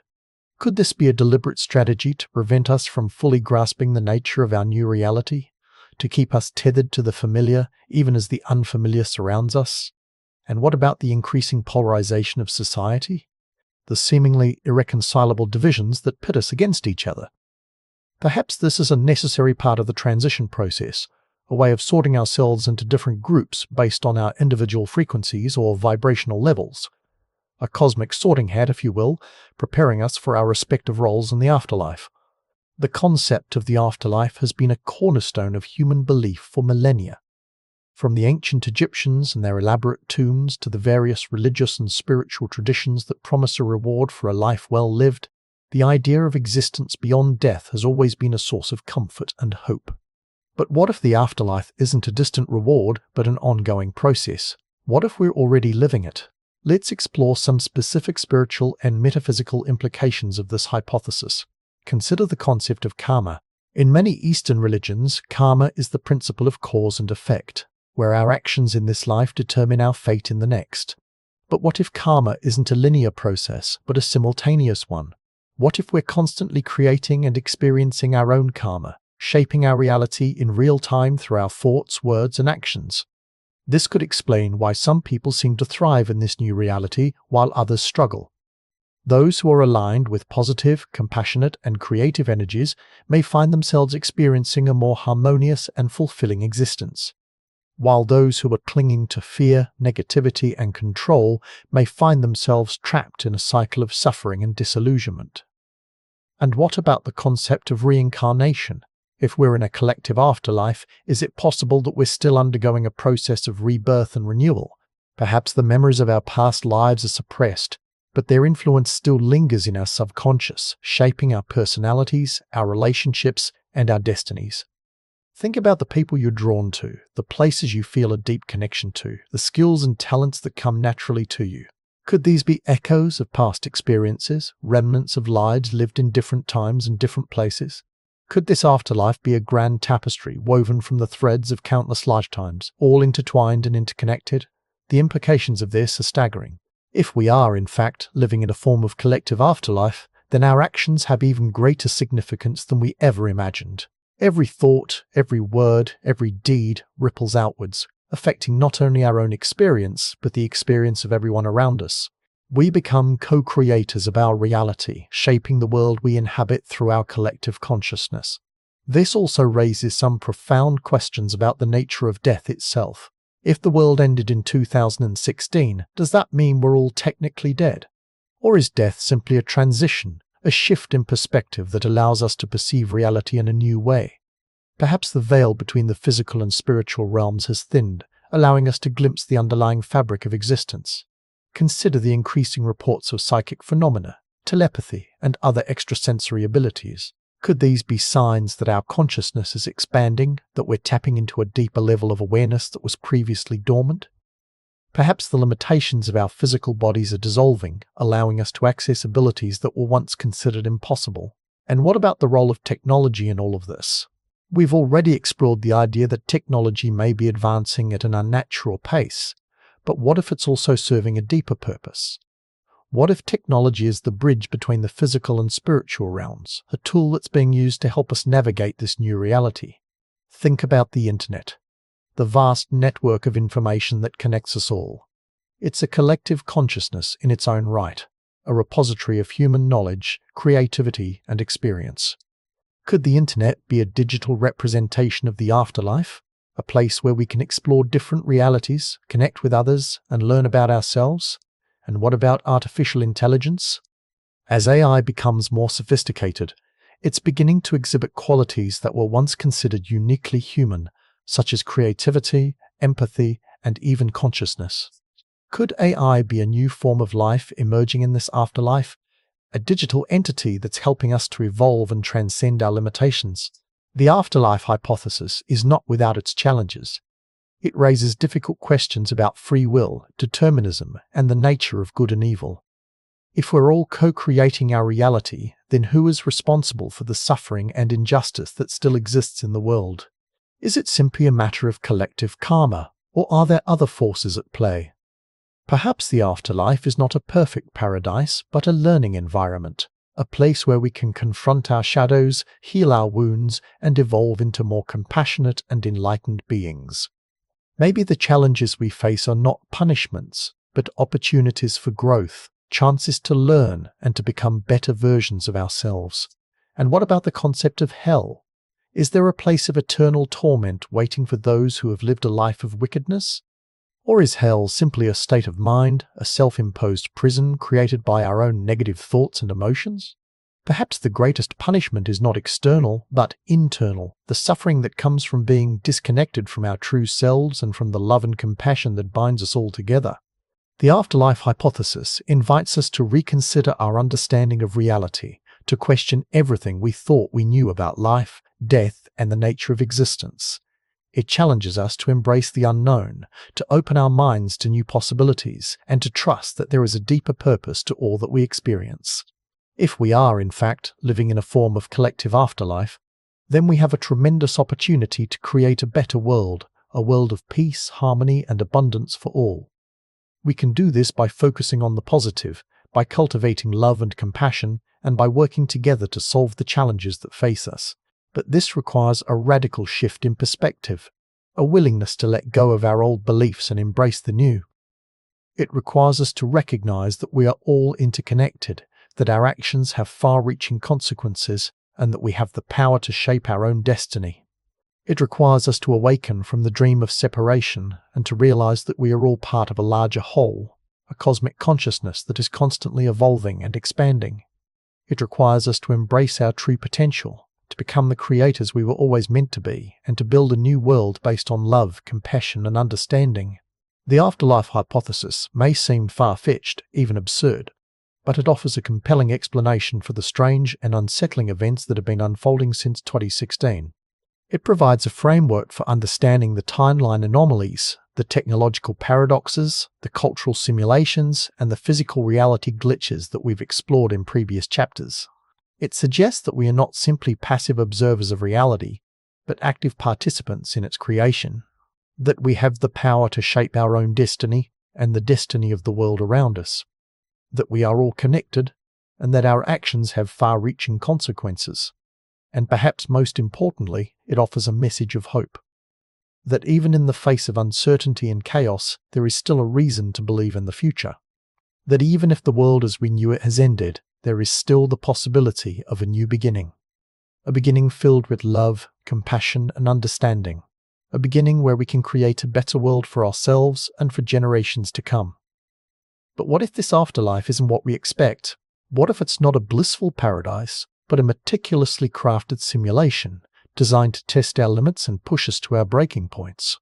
Could this be a deliberate strategy to prevent us from fully grasping the nature of our new reality? To keep us tethered to the familiar, even as the unfamiliar surrounds us? And what about the increasing polarization of society? The seemingly irreconcilable divisions that pit us against each other? Perhaps this is a necessary part of the transition process, a way of sorting ourselves into different groups based on our individual frequencies or vibrational levels. A cosmic sorting hat, if you will, preparing us for our respective roles in the afterlife. The concept of the afterlife has been a cornerstone of human belief for millennia. From the ancient Egyptians and their elaborate tombs to the various religious and spiritual traditions that promise a reward for a life well lived, the idea of existence beyond death has always been a source of comfort and hope. But what if the afterlife isn't a distant reward but an ongoing process? What if we're already living it? Let's explore some specific spiritual and metaphysical implications of this hypothesis. Consider the concept of karma. In many Eastern religions, karma is the principle of cause and effect, where our actions in this life determine our fate in the next. But what if karma isn't a linear process, but a simultaneous one? What if we're constantly creating and experiencing our own karma, shaping our reality in real time through our thoughts, words, and actions? This could explain why some people seem to thrive in this new reality while others struggle. Those who are aligned with positive, compassionate, and creative energies may find themselves experiencing a more harmonious and fulfilling existence, while those who are clinging to fear, negativity, and control may find themselves trapped in a cycle of suffering and disillusionment. And what about the concept of reincarnation? If we're in a collective afterlife, is it possible that we're still undergoing a process of rebirth and renewal? Perhaps the memories of our past lives are suppressed, but their influence still lingers in our subconscious, shaping our personalities, our relationships, and our destinies. Think about the people you're drawn to, the places you feel a deep connection to, the skills and talents that come naturally to you. Could these be echoes of past experiences, remnants of lives lived in different times and different places? Could this afterlife be a grand tapestry woven from the threads of countless lifetimes, all intertwined and interconnected? The implications of this are staggering. If we are, in fact, living in a form of collective afterlife, then our actions have even greater significance than we ever imagined. Every thought, every word, every deed ripples outwards, affecting not only our own experience, but the experience of everyone around us. We become co-creators of our reality, shaping the world we inhabit through our collective consciousness. This also raises some profound questions about the nature of death itself. If the world ended in 2016, does that mean we're all technically dead? Or is death simply a transition, a shift in perspective that allows us to perceive reality in a new way? Perhaps the veil between the physical and spiritual realms has thinned, allowing us to glimpse the underlying fabric of existence. Consider the increasing reports of psychic phenomena, telepathy, and other extrasensory abilities. Could these be signs that our consciousness is expanding, that we're tapping into a deeper level of awareness that was previously dormant? Perhaps the limitations of our physical bodies are dissolving, allowing us to access abilities that were once considered impossible. And what about the role of technology in all of this? We've already explored the idea that technology may be advancing at an unnatural pace, but what if it's also serving a deeper purpose? What if technology is the bridge between the physical and spiritual realms, a tool that's being used to help us navigate this new reality? Think about the internet, the vast network of information that connects us all. It's a collective consciousness in its own right, a repository of human knowledge, creativity, and experience. Could the internet be a digital representation of the afterlife? A place where we can explore different realities, connect with others, and learn about ourselves? And what about artificial intelligence? As AI becomes more sophisticated, it's beginning to exhibit qualities that were once considered uniquely human, such as creativity, empathy, and even consciousness. Could AI be a new form of life emerging in this afterlife? A digital entity that's helping us to evolve and transcend our limitations? The afterlife hypothesis is not without its challenges. It raises difficult questions about free will, determinism, and the nature of good and evil. If we're all co-creating our reality, then who is responsible for the suffering and injustice that still exists in the world? Is it simply a matter of collective karma, or are there other forces at play? Perhaps the afterlife is not a perfect paradise, but a learning environment, a place where we can confront our shadows, heal our wounds, and evolve into more compassionate and enlightened beings. Maybe the challenges we face are not punishments, but opportunities for growth, chances to learn and to become better versions of ourselves. And what about the concept of hell? Is there a place of eternal torment waiting for those who have lived a life of wickedness? Or is hell simply a state of mind, a self-imposed prison created by our own negative thoughts and emotions? Perhaps the greatest punishment is not external, but internal, the suffering that comes from being disconnected from our true selves and from the love and compassion that binds us all together. The afterlife hypothesis invites us to reconsider our understanding of reality, to question everything we thought we knew about life, death, and the nature of existence. It challenges us to embrace the unknown, to open our minds to new possibilities, and to trust that there is a deeper purpose to all that we experience. If we are, in fact, living in a form of collective afterlife, then we have a tremendous opportunity to create a better world, a world of peace, harmony, and abundance for all. We can do this by focusing on the positive, by cultivating love and compassion, and by working together to solve the challenges that face us. But this requires a radical shift in perspective, a willingness to let go of our old beliefs and embrace the new. It requires us to recognize that we are all interconnected, that our actions have far-reaching consequences, and that we have the power to shape our own destiny. It requires us to awaken from the dream of separation and to realize that we are all part of a larger whole, a cosmic consciousness that is constantly evolving and expanding. It requires us to embrace our true potential, to become the creators we were always meant to be, and to build a new world based on love, compassion, and understanding. The afterlife hypothesis may seem far-fetched, even absurd, but it offers a compelling explanation for the strange and unsettling events that have been unfolding since 2016. It provides a framework for understanding the timeline anomalies, the technological paradoxes, the cultural simulations, and the physical reality glitches that we've explored in previous chapters. It suggests that we are not simply passive observers of reality, but active participants in its creation, that we have the power to shape our own destiny and the destiny of the world around us, that we are all connected, and that our actions have far-reaching consequences. And perhaps most importantly, it offers a message of hope. That even in the face of uncertainty and chaos, there is still a reason to believe in the future. That even if the world as we knew it has ended, there is still the possibility of a new beginning. A beginning filled with love, compassion, and understanding. A beginning where we can create a better world for ourselves and for generations to come. But what if this afterlife isn't what we expect? What if it's not a blissful paradise, but a meticulously crafted simulation, designed to test our limits and push us to our breaking points?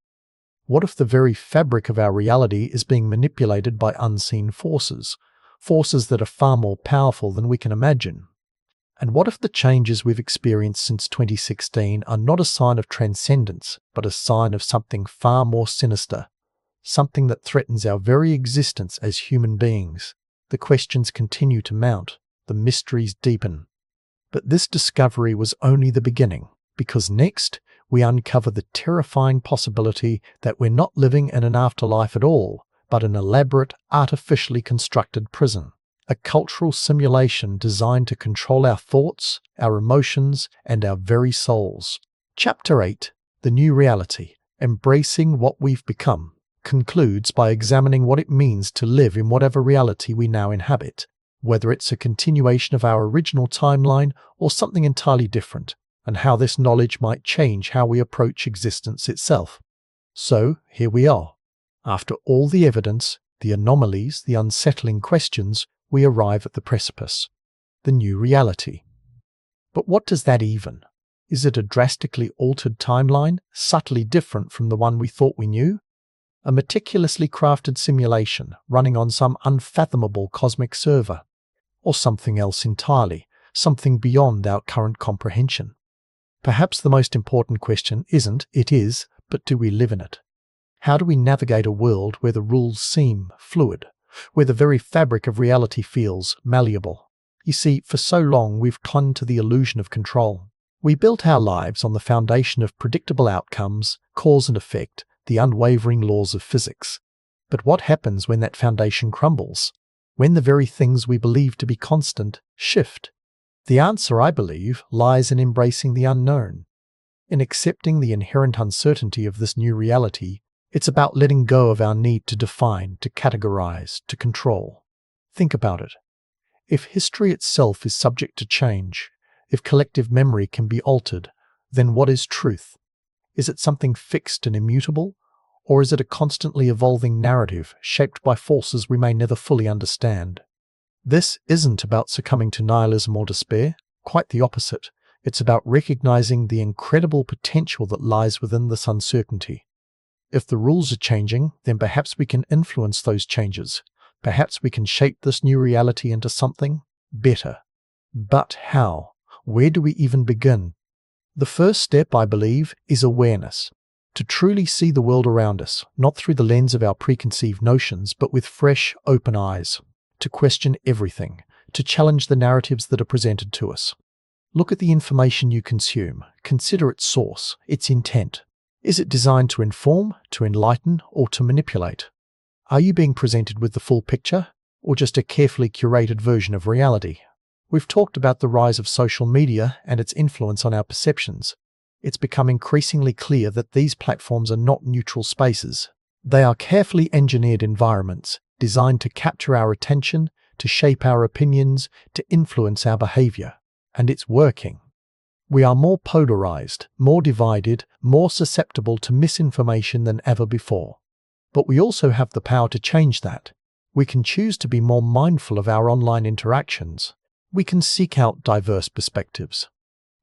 What if the very fabric of our reality is being manipulated by unseen forces, forces that are far more powerful than we can imagine? And what if the changes we've experienced since 2016 are not a sign of transcendence, but a sign of something far more sinister, something that threatens our very existence as human beings? The questions continue to mount, the mysteries deepen. But this discovery was only the beginning, because next we uncover the terrifying possibility that we're not living in an afterlife at all, but an elaborate, artificially constructed prison, a cultural simulation designed to control our thoughts, our emotions, and our very souls. Chapter 8, The New Reality, Embracing What We've Become, concludes by examining what it means to live in whatever reality we now inhabit, whether it's a continuation of our original timeline or something entirely different, and how this knowledge might change how we approach existence itself. So, here we are. After all the evidence, the anomalies, the unsettling questions, we arrive at the precipice, the new reality. But what does that even? Is it a drastically altered timeline, subtly different from the one we thought we knew? A meticulously crafted simulation running on some unfathomable cosmic server? Or something else entirely, something beyond our current comprehension? Perhaps the most important question isn't "it is," but do we live in it? How do we navigate a world where the rules seem fluid, where the very fabric of reality feels malleable? You see, for so long we've clung to the illusion of control. We built our lives on the foundation of predictable outcomes, cause and effect, the unwavering laws of physics. But what happens when that foundation crumbles? When the very things we believe to be constant shift? The answer, I believe, lies in embracing the unknown. In accepting the inherent uncertainty of this new reality, it's about letting go of our need to define, to categorize, to control. Think about it. If history itself is subject to change, if collective memory can be altered, then what is truth? Is it something fixed and immutable? Or is it a constantly evolving narrative shaped by forces we may never fully understand? This isn't about succumbing to nihilism or despair. Quite the opposite. It's about recognizing the incredible potential that lies within this uncertainty. If the rules are changing, then perhaps we can influence those changes. Perhaps we can shape this new reality into something better. But how? Where do we even begin? The first step, I believe, is awareness. To truly see the world around us, not through the lens of our preconceived notions, but with fresh, open eyes. To question everything. To challenge the narratives that are presented to us. Look at the information you consume. Consider its source, its intent. Is it designed to inform, to enlighten, or to manipulate? Are you being presented with the full picture, or just a carefully curated version of reality? We've talked about the rise of social media and its influence on our perceptions. It's become increasingly clear that these platforms are not neutral spaces. They are carefully engineered environments, designed to capture our attention, to shape our opinions, to influence our behavior. And it's working. We are more polarized, more divided, more susceptible to misinformation than ever before. But we also have the power to change that. We can choose to be more mindful of our online interactions. We can seek out diverse perspectives.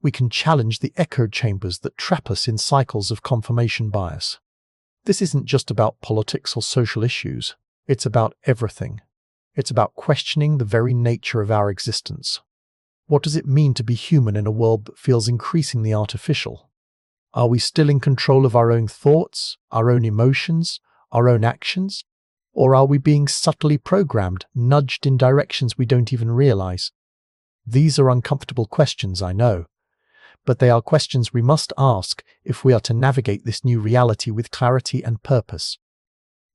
We can challenge the echo chambers that trap us in cycles of confirmation bias. This isn't just about politics or social issues. It's about everything. It's about questioning the very nature of our existence. What does it mean to be human in a world that feels increasingly artificial? Are we still in control of our own thoughts, our own emotions, our own actions? Or are we being subtly programmed, nudged in directions we don't even realize? These are uncomfortable questions, I know, but they are questions we must ask if we are to navigate this new reality with clarity and purpose.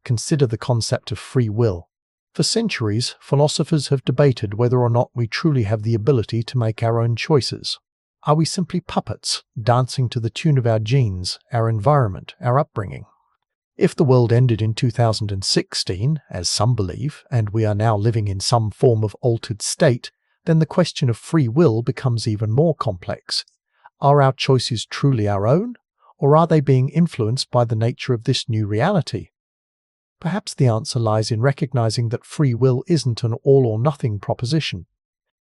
Consider the concept of free will. For centuries, philosophers have debated whether or not we truly have the ability to make our own choices. Are we simply puppets, dancing to the tune of our genes, our environment, our upbringing? If the world ended in 2016, as some believe, and we are now living in some form of altered state, then the question of free will becomes even more complex. Are our choices truly our own, or are they being influenced by the nature of this new reality? Perhaps the answer lies in recognizing that free will isn't an all-or-nothing proposition.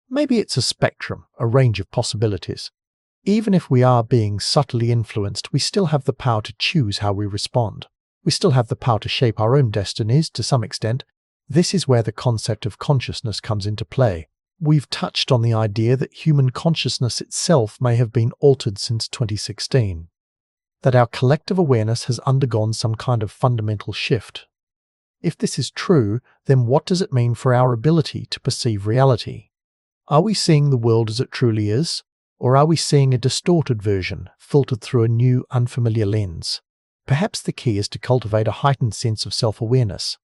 Maybe it's a spectrum, a range of possibilities. Even if we are being subtly influenced, we still have the power to choose how we respond. We still have the power to shape our own destinies to some extent. This is where the concept of consciousness comes into play. We've touched on the idea that human consciousness itself may have been altered since 2016, that our collective awareness has undergone some kind of fundamental shift. If this is true, then what does it mean for our ability to perceive reality? Are we seeing the world as it truly is, or are we seeing a distorted version, filtered through a new, unfamiliar lens? Perhaps the key is to cultivate a heightened sense of self-awareness,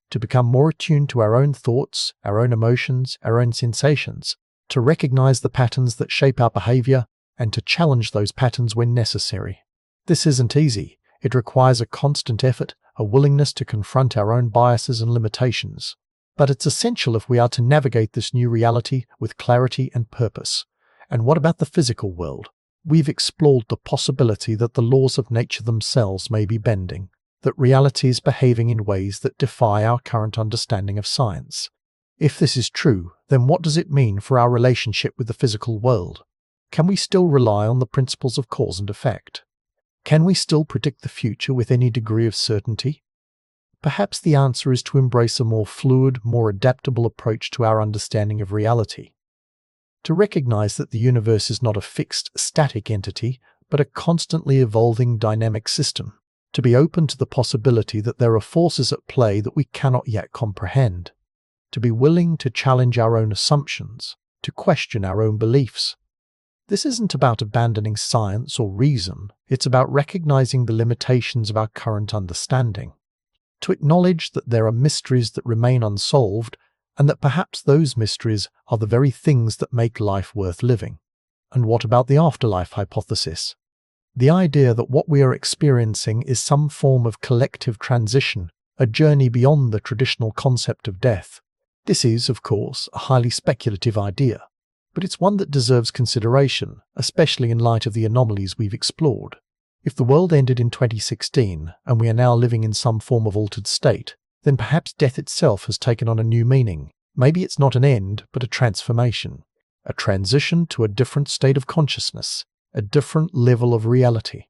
to become more attuned to our own thoughts, our own emotions, our own sensations, to recognize the patterns that shape our behavior, and to challenge those patterns when necessary. This isn't easy. It requires a constant effort, a willingness to confront our own biases and limitations. But it's essential if we are to navigate this new reality with clarity and purpose. And what about the physical world? We've explored the possibility that the laws of nature themselves may be bending, that reality is behaving in ways that defy our current understanding of science. If this is true, then what does it mean for our relationship with the physical world? Can we still rely on the principles of cause and effect? Can we still predict the future with any degree of certainty? Perhaps the answer is to embrace a more fluid, more adaptable approach to our understanding of reality. To recognize that the universe is not a fixed, static entity, but a constantly evolving dynamic system. To be open to the possibility that there are forces at play that we cannot yet comprehend. To be willing to challenge our own assumptions, to question our own beliefs. This isn't about abandoning science or reason, it's about recognizing the limitations of our current understanding. To acknowledge that there are mysteries that remain unsolved, and that perhaps those mysteries are the very things that make life worth living. And what about the afterlife hypothesis? The idea that what we are experiencing is some form of collective transition, a journey beyond the traditional concept of death. This is, of course, a highly speculative idea, but it's one that deserves consideration, especially in light of the anomalies we've explored. If the world ended in 2016 and we are now living in some form of altered state, then perhaps death itself has taken on a new meaning. Maybe it's not an end, but a transformation, a transition to a different state of consciousness, a different level of reality.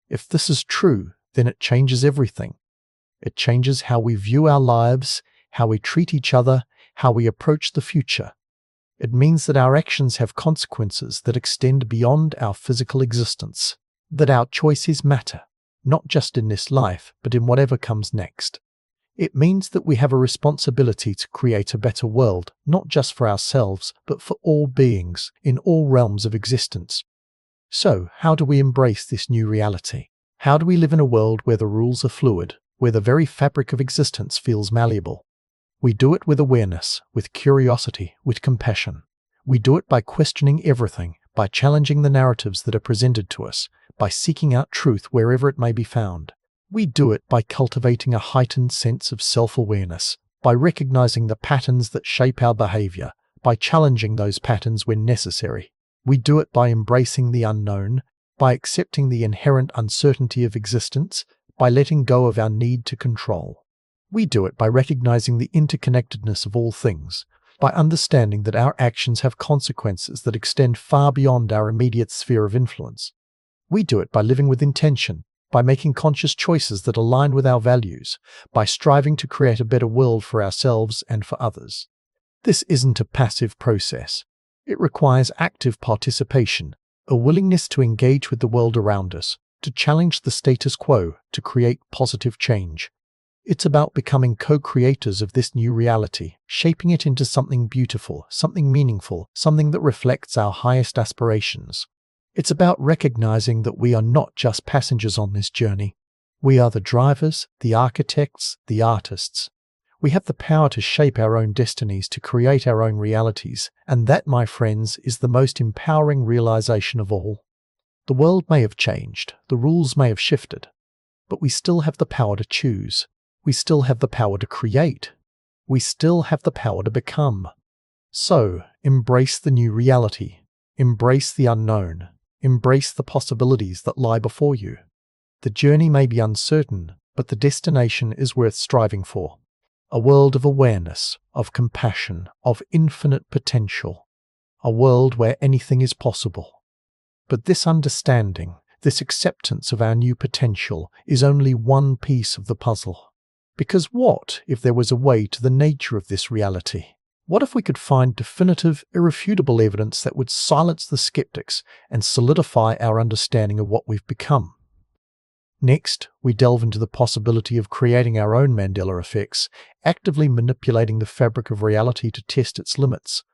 If this is true, then it changes everything. It changes how we view our lives, how we treat each other, how we approach the future. It means that our actions have consequences that extend beyond our physical existence, that our choices matter, not just in this life, but in whatever comes next. It means that we have a responsibility to create a better world, not just for ourselves, but for all beings, in all realms of existence. So, how do we embrace this new reality? How do we live in a world where the rules are fluid, where the very fabric of existence feels malleable? We do it with awareness, with curiosity, with compassion. We do it by questioning everything, by challenging the narratives that are presented to us, by seeking out truth wherever it may be found. We do it by cultivating a heightened sense of self-awareness, by recognizing the patterns that shape our behavior, by challenging those patterns when necessary. We do it by embracing the unknown, by accepting the inherent uncertainty of existence, by letting go of our need to control. We do it by recognizing the interconnectedness of all things, by understanding that our actions have consequences that extend far beyond our immediate sphere of influence. We do it by living with intention, by making conscious choices that align with our values, by striving to create a better world for ourselves and for others. This isn't a passive process. It requires active participation, a willingness to engage with the world around us, to challenge the status quo, to create positive change. It's about becoming co-creators of this new reality, shaping it into something beautiful, something meaningful, something that reflects our highest aspirations. It's about recognizing that we are not just passengers on this journey. We are the drivers, the architects, the artists. We have the power to shape our own destinies, to create our own realities, and that, my friends, is the most empowering realization of all. The world may have changed, the rules may have shifted, but we still have the power to choose. We still have the power to create. We still have the power to become. So, embrace the new reality. Embrace the unknown. Embrace the possibilities that lie before you. The journey may be uncertain, but the destination is worth striving for. A world of awareness, of compassion, of infinite potential. A world where anything is possible. But this understanding, this acceptance of our new potential, is only one piece of the puzzle. Because what if there was a way to the nature of this reality? What if we could find definitive, irrefutable evidence that would silence the skeptics and solidify our understanding of what we've become? Next, we delve into the possibility of creating our own Mandela effects, actively manipulating the fabric of reality to test its limits,